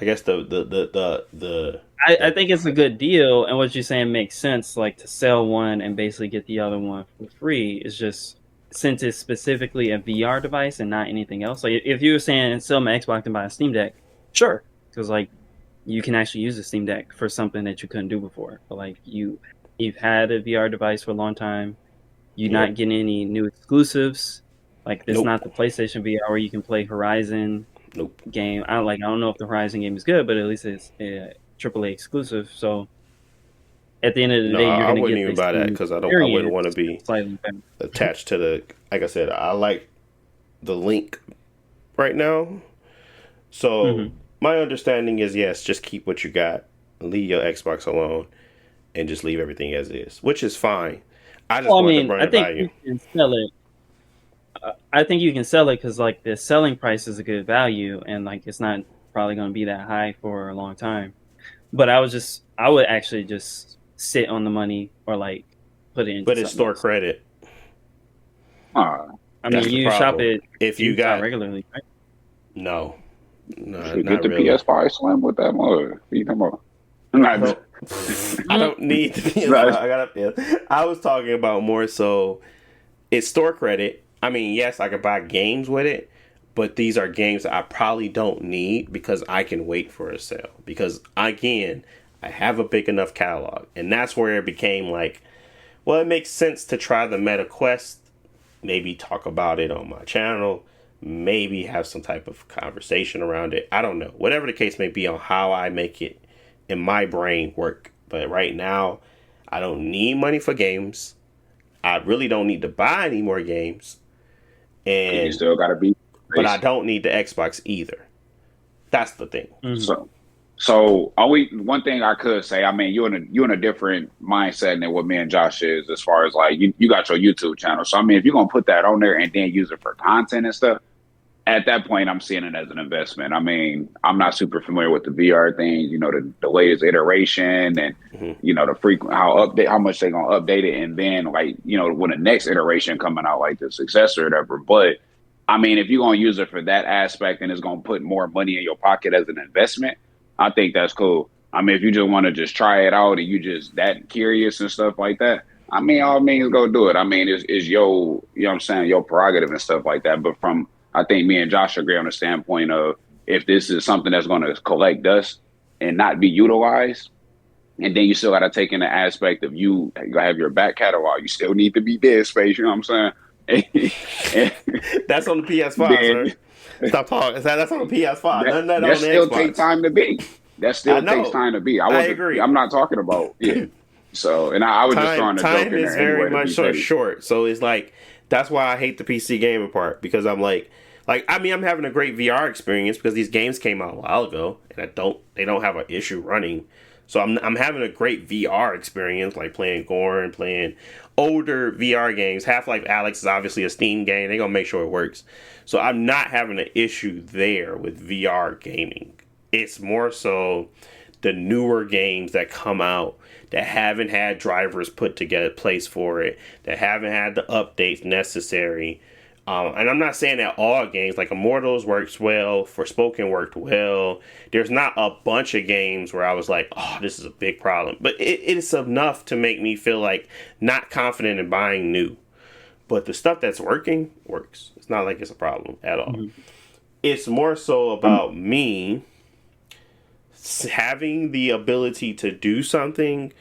guess the I think it's a good deal, and what you're saying makes sense. Like to sell one and basically get the other one for free is just since it's specifically a VR device and not anything else. Like if you were saying sell my Xbox and buy a Steam Deck, sure, because like you can actually use a Steam Deck for something that you couldn't do before. But like you've had a VR device for a long time, you're not getting any new exclusives. Like it's not the PlayStation VR where you can play Horizon game. I don't know if the Horizon game is good, but at least it's AAA exclusive. So at the end of the day, you're I going to wouldn't get even buy that because I wouldn't want to be attached to the. Like I said, I like the Link right now. So my understanding is yes, just keep what you got, leave your Xbox alone, and just leave everything as is, which is fine. I just want to run it by you. You can sell it. I think you can sell it because like the selling price is a good value, and like it's not probably going to be that high for a long time. But I would actually just sit on the money or like put it in. But it's store credit. I mean, you shop it if you got regularly, right? No, you get the really. PS5 Slim with that mode. You come on. I don't need the PS5. I was talking about more so it's store credit. I mean, yes, I could buy games with it, but these are games that I probably don't need because I can wait for a sale. Because again, I have a big enough catalog, and that's where it became like, well, it makes sense to try the Meta Quest, maybe talk about it on my channel, maybe have some type of conversation around it. I don't know. Whatever the case may be on how I make it in my brain work. But right now, I don't need money for games. I really don't need to buy any more games. And you still gotta be. But I don't need the Xbox either. That's the thing. So one thing I could say, I mean, you're in a different mindset than what me and Josh is, as far as like you got your YouTube channel. So I mean, if you're gonna put that on there and then use it for content and stuff, at that point, I'm seeing it as an investment. I mean, I'm not super familiar with the VR thing, the latest iteration and, the frequent, how much they're going to update it. And then like, when the next iteration coming out, like the successor or whatever. But I mean, if you're going to use it for that aspect and it's going to put more money in your pocket as an investment, I think that's cool. I mean, if you just want to just try it out and you just that curious and stuff like that, I mean, all means go do it. I mean, it's your, what I'm saying, your prerogative and stuff like that. But I think me and Josh agree on the standpoint of if this is something that's going to collect dust and not be utilized, and then you still got to take in the aspect of you have your back catalog, you still need to be dead space. You know what I'm saying? That's on the PS5, sir. Stop talking. That's on the PS5. That still takes time to be. That still takes time to be. I agree. I'm not talking about So, and I was just throwing a joke in there. Time is very much short. So it's like, that's why I hate the PC gaming part, because I'm like, I mean, I'm having a great VR experience because these games came out a while ago, and they don't have an issue running. So I'm having a great VR experience, like playing Gore and playing older VR games. Half-Life Alyx is obviously a Steam game. They're gonna make sure it works. So I'm not having an issue there with VR gaming. It's more so the newer games that come out that haven't had drivers put together place for it, that haven't had the updates necessary. And I'm not saying that all games, like Immortals works well, Forspoken worked well. There's not a bunch of games where I was like, oh, this is a big problem. But it is enough to make me feel like not confident in buying new. But the stuff that's working, works. It's not like it's a problem at all. It's more so about me having the ability to do something,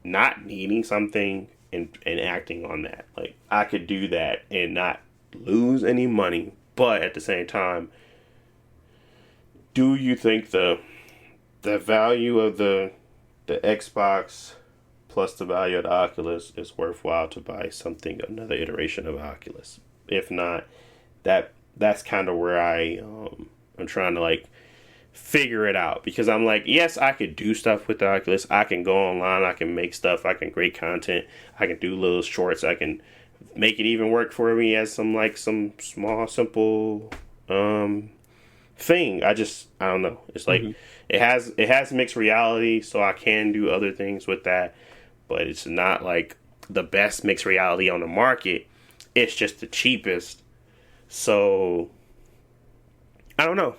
not needing something, and acting on that. Like, I could do that and not lose any money, but at the same time, do you think the value of the Xbox plus the value of the Oculus is worthwhile to buy another iteration of Oculus? If not, that's kind of where I'm trying to like figure it out, because I'm like, yes, I could do stuff with the Oculus. I can go online, I can make stuff, I can create content, I can do little shorts, I can make it even work for me as some small simple thing. I don't know. It's like it has mixed reality, so I can do other things with that, but it's not like the best mixed reality on the market. It's just the cheapest. So I don't know.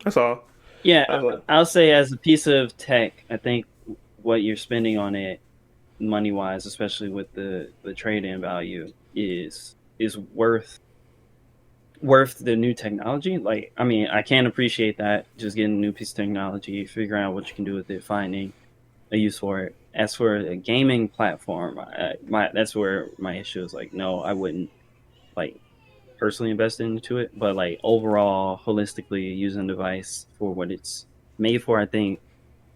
That's all. Yeah, I'll say as a piece of tech, I think what you're spending on it money wise, especially with the trade-in value, is worth the new technology. Like, I mean, I can appreciate that, just getting a new piece of technology, figuring out what you can do with it, finding a use for it. As for a gaming platform, that's where my issue is. Like, no, I wouldn't like personally invest into it, but like overall, holistically, using the device for what it's made for, I think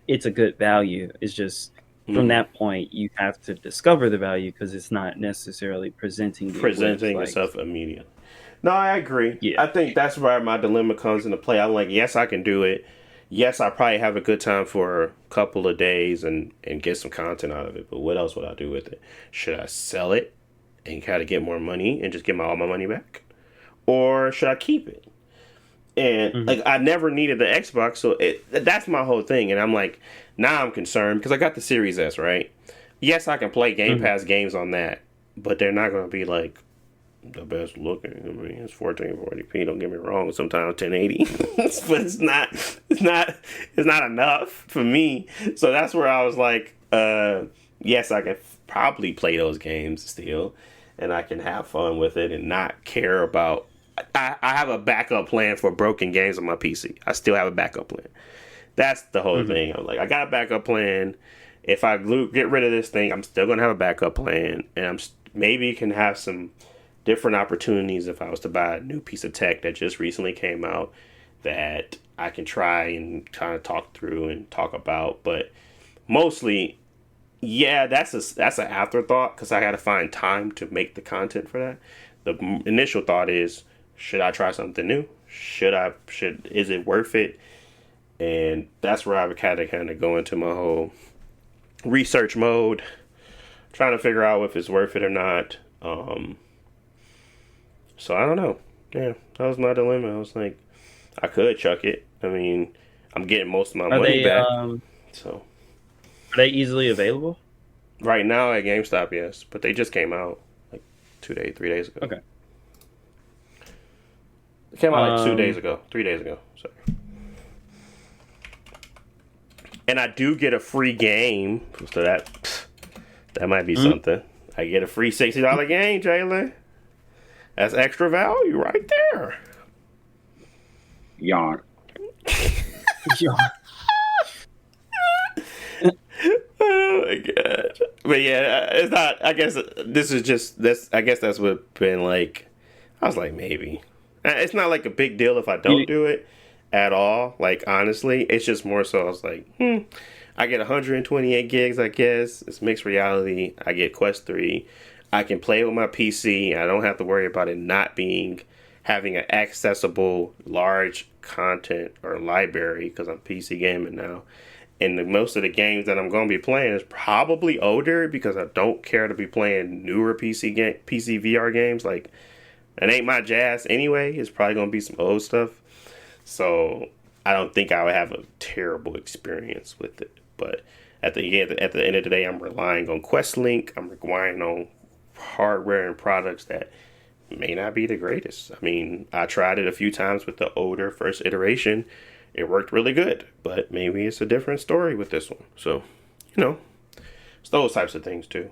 it's a good value. It's just from that point, you have to discover the value because it's not necessarily presenting itself immediately. No, I agree. Yeah. I think that's where my dilemma comes into play. I'm like, yes, I can do it. Yes, I probably have a good time for a couple of days and get some content out of it. But what else would I do with it? Should I sell it and kind of get more money and just get all my money back? Or should I keep it? And like, I never needed the Xbox, so that's my whole thing. And I'm like, now I'm concerned because I got the Series S, right? Yes, I can play Game Pass games on that, but they're not going to be like the best looking. I mean, it's 1440p. Don't get me wrong. Sometimes 1080, but it's not enough for me. So that's where I was like, yes, I can probably play those games still, and I can have fun with it and not care about. I have a backup plan for broken games on my PC. I still have a backup plan. That's the whole thing. I'm like, I got a backup plan. If I get rid of this thing, I'm still gonna have a backup plan, and I'm maybe can have some different opportunities if I was to buy a new piece of tech that just recently came out that I can try and kind of talk through and talk about. But mostly, yeah, that's an afterthought because I got to find time to make the content for that. The initial thought is, should I try something new? Is it worth it? And that's where I would kind of go into my whole research mode, trying to figure out if it's worth it or not. So I don't know. Yeah, that was my dilemma. I was like, I could chuck it. I mean, I'm getting most of my money back. So are they easily available? Right now at GameStop, yes, but they just came out like 3 days ago. Okay. It came out like 3 days ago. Sorry. And I do get a free game, so that might be something. I get a free $60 game, Jalen. That's extra value right there. Yawn. Yawn. Oh my god. But yeah, it's not. I guess this is just this. I guess that's what been like. I was like, maybe. It's not like a big deal if I don't do it at all. Like, honestly, it's just more so I was like, I get 128 gigs, I guess. It's mixed reality. I get Quest 3. I can play with my PC. I don't have to worry about it not having an accessible large content or library because I'm PC gaming now. And most of the games that I'm going to be playing is probably older because I don't care to be playing newer PC VR games. Like, it ain't my jazz anyway. It's probably going to be some old stuff. So I don't think I would have a terrible experience with it. But at the end of the day, I'm relying on QuestLink. I'm relying on hardware and products that may not be the greatest. I mean, I tried it a few times with the older first iteration. It worked really good, but maybe it's a different story with this one. So, it's those types of things too.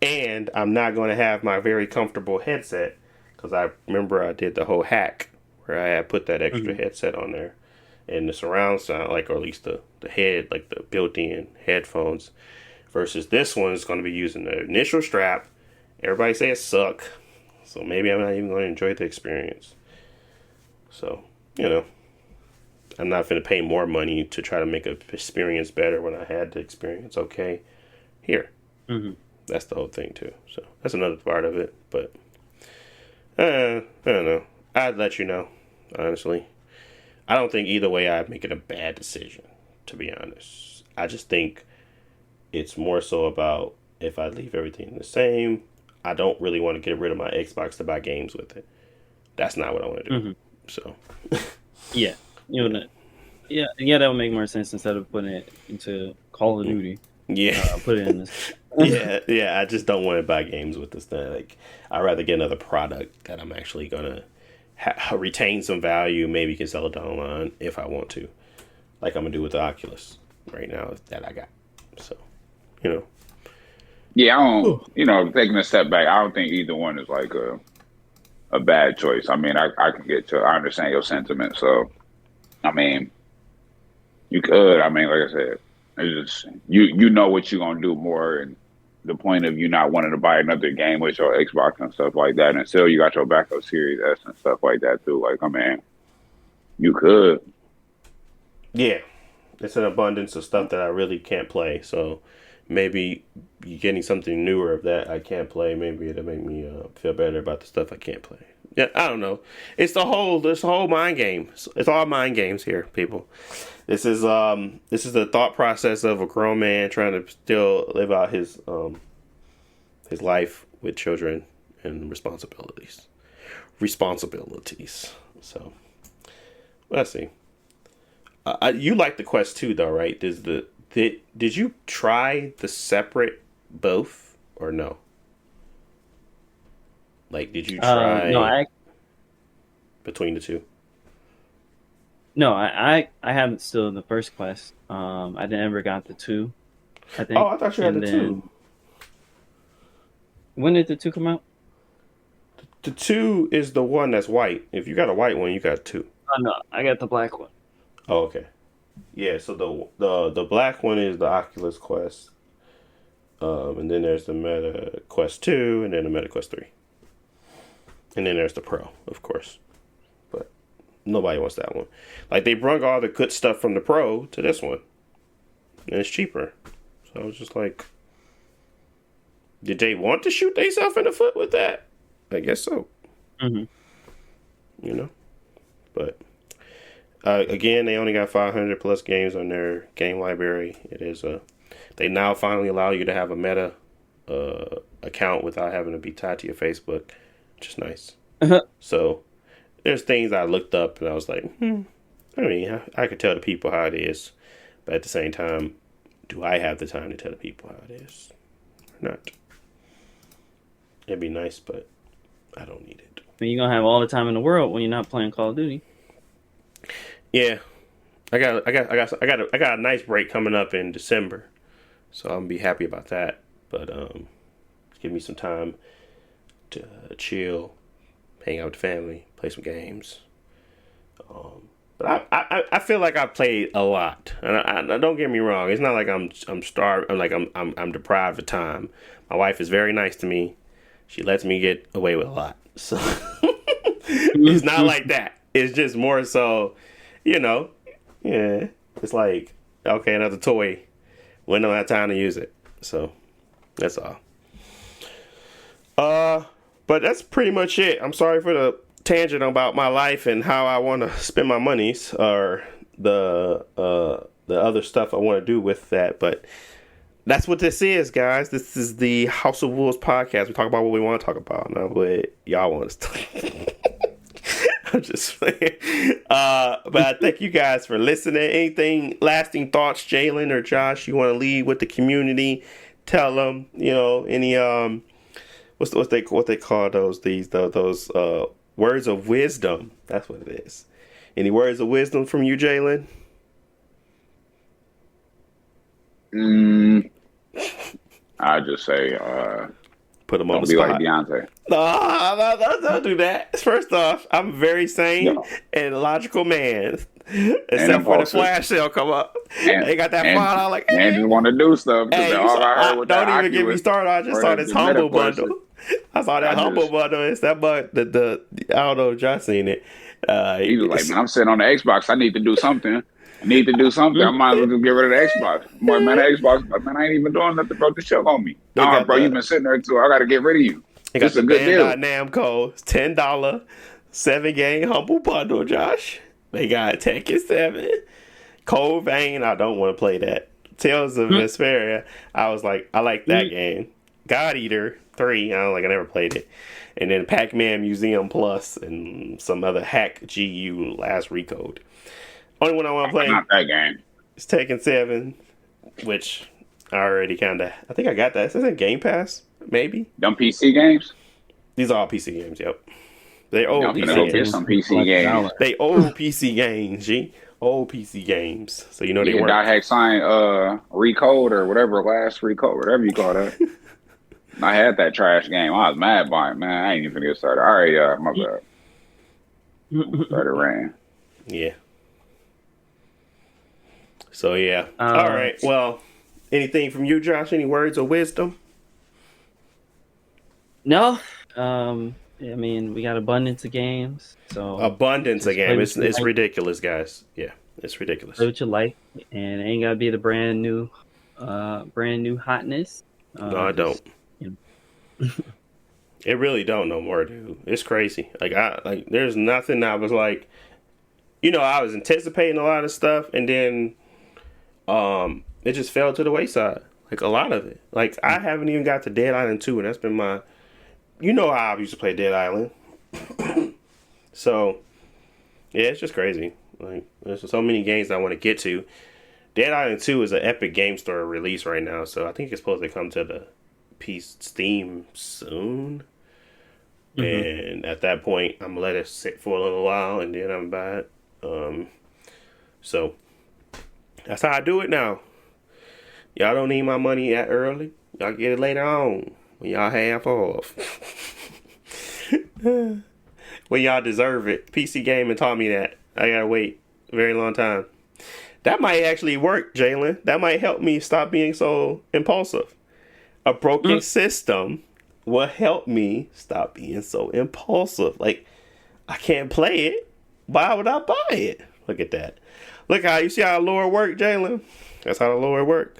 And I'm not going to have my very comfortable headset because I remember I did the whole hack where I had put that extra headset on there and the surround sound, like, or at least the head, like the built-in headphones, versus this one is going to be using the initial strap. Everybody say it suck, so maybe I'm not even going to enjoy the experience. So, I'm not going to pay more money to try to make an experience better when I had the experience okay here. That's the whole thing too. So that's another part of it. But I don't know. I'd let you know, honestly. I don't think either way I'd make it a bad decision, to be honest. I just think it's more so about if I leave everything the same, I don't really want to get rid of my Xbox to buy games with it. That's not what I want to do. So yeah. Yeah, that would make more sense instead of putting it into Call of Duty. Yeah. Put it in this. yeah, I just don't want to buy games with this thing. Like, I'd rather get another product that I'm actually going to retain some value, maybe can sell it down the line if I want to. Like I'm going to do with the Oculus. right now that I got. So, you know. Yeah, I don't. Taking a step back, I don't think either one is like a bad choice. I mean, I can get to. I understand your sentiment. So, I mean, you could. I mean, like I said, it's just you know what you're gonna do more, and the point of you not wanting to buy another game with your Xbox and stuff like that, and still you got your backup Series S and stuff like that too. Like, I mean, you could. Yeah, it's an abundance of stuff that I really can't play. So maybe you getting something newer of that I can't play. Maybe it'll make me feel better about the stuff I can't play. Yeah, I don't know. It's the whole mind game. It's all mind games here, people. This is the thought process of a grown man trying to still live out his life with children and responsibilities. So let's see. You like the Quest 2 though, right? Did you try the separate both or no? Like, did you try No, between the two? No, I haven't still in the first Quest. I never got the 2, I think. Oh, I thought you had the 2. When did the 2 come out? The 2 is the one that's white. If you got a white one, you got 2. Oh no, I got the black one. Oh, okay. Yeah, so the black one is the Oculus Quest. And then there's the Meta Quest 2 and then the Meta Quest 3. And then there's the Pro, of course. But nobody wants that one. Like, they brought all the good stuff from the Pro to this one. And it's cheaper. So I was just like, did they want to shoot themselves in the foot with that? I guess so. Mm-hmm. You know? But again, they only got 500 plus games on their game library. It is they now finally allow you to have a Meta account without having to be tied to your Facebook, which is nice. So there's things I looked up and I was like, I mean, I could tell the people how it is, but at the same time, do I have the time to tell the people how it is or not? It'd be nice, but I don't need it. But you're gonna have all the time in the world when you're not playing Call of Duty. Yeah, I got a nice break coming up in December, so I'm gonna be happy about that. But give me some time to chill, hang out with the family, play some games. But I feel like I played a lot, and I don't get me wrong. It's not like I'm starved. I'm deprived of time. My wife is very nice to me. She lets me get away with a lot, so it's not like that. It's just more so. Yeah, it's like, okay, another toy. We don't have time to use it. So, that's all. But that's pretty much it. I'm sorry for the tangent about my life and how I want to spend my monies or the other stuff I want to do with that. But that's what this is, guys. This is the House of Wolves podcast. We talk about what we want to talk about, not what y'all want us to. I'm just playing. But I thank you guys for listening. Anything lasting thoughts, Jalen or Josh, you want to leave with the community? Tell them, any what they call those words of wisdom. That's what it is. Any words of wisdom from you, Jalen? I just say, put them on the be spot. like Beyonce. No, don't do that. First off, I'm a very sane and logical man. Except for the flash sale come up. They got that $5 like, hey, and just want to do stuff. Don't even get me started. I just saw this humble bundle. I saw that humble bundle. It's that, but the I don't know if Josh seen it. He was like, man, I'm sitting on the Xbox. I need to do something. I might as well just get rid of the Xbox. I'm like, man, the Xbox, but man, I ain't even doing nothing, bro. Just chill on me. Nah, bro, you've been sitting there too. I got to get rid of you. They got the Bandai Namco $10 7-game humble bundle, Josh. They got Tekken 7, Cold Vein. I don't want to play that. Tales of Vesperia. I was like, I like that game. God Eater 3. I never played it. And then Pac-Man Museum Plus and some other hack GU last recode. Only one I want to play. Not that game. It's Tekken 7, which I already I think I got that. Is that Game Pass? Maybe. Them PC games? These are all PC games, yep. They old PC games. Some PC games. They old PC games, G. old PC games, so you know they Yeah, work. Dot Hack Sign, Recode or whatever, last Recode, whatever you call that. I had that trash game. I was mad by it, man. I ain't even get started. All right, yeah, my bad. Started ran. Yeah. So yeah. All Uh, right. Well, anything from you, Josh? Any words of wisdom? no. I mean, we got abundance of games, so Abundance just again. play It's what you like, ridiculous, guys. Yeah, it's ridiculous. play what you like, and it ain't gotta be the brand new hotness. No, I don't. You It really don't no more, dude. It's crazy. There's nothing I was like, I was anticipating a lot of stuff, and then it just fell to the wayside. Like a lot of it. Like I haven't even got to Dead Island 2, and that's been my how I used to play Dead Island. So yeah, it's just crazy. Like there's so many games I want to get to. Dead Island 2 is an Epic Game Store release right now, so I think it's supposed to come to the Steam soon. And at that point, I'm gonna let it sit for a little while, and then I'm buy it. So that's how I do it now. Y'all don't need my money that early. Y'all get it later on when y'all half off. When y'all deserve it. PC Gaming taught me that. I gotta wait a very long time. That might actually work, Jalen. That might help me stop being so impulsive. A broken system will help me stop being so impulsive. Like, I can't play it. Why would I buy it? Look at that. Look how you see how the Lord work, Jalen. That's how the Lord work.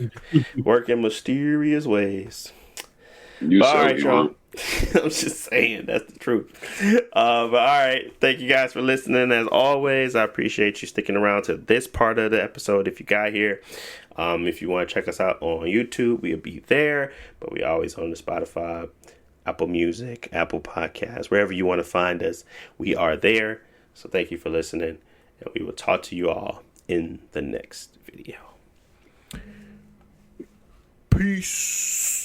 Work in mysterious ways. You All so right, young. y'all. I'm just saying that's the truth. But all right, thank you guys for listening. As always, I appreciate you sticking around to this part of the episode. If you got here, if you want to check us out on YouTube, we'll be there. But we always on the Spotify, Apple Music, Apple Podcasts, wherever you want to find us, we are there. So thank you for listening, and we will talk to you all in the next video. Peace.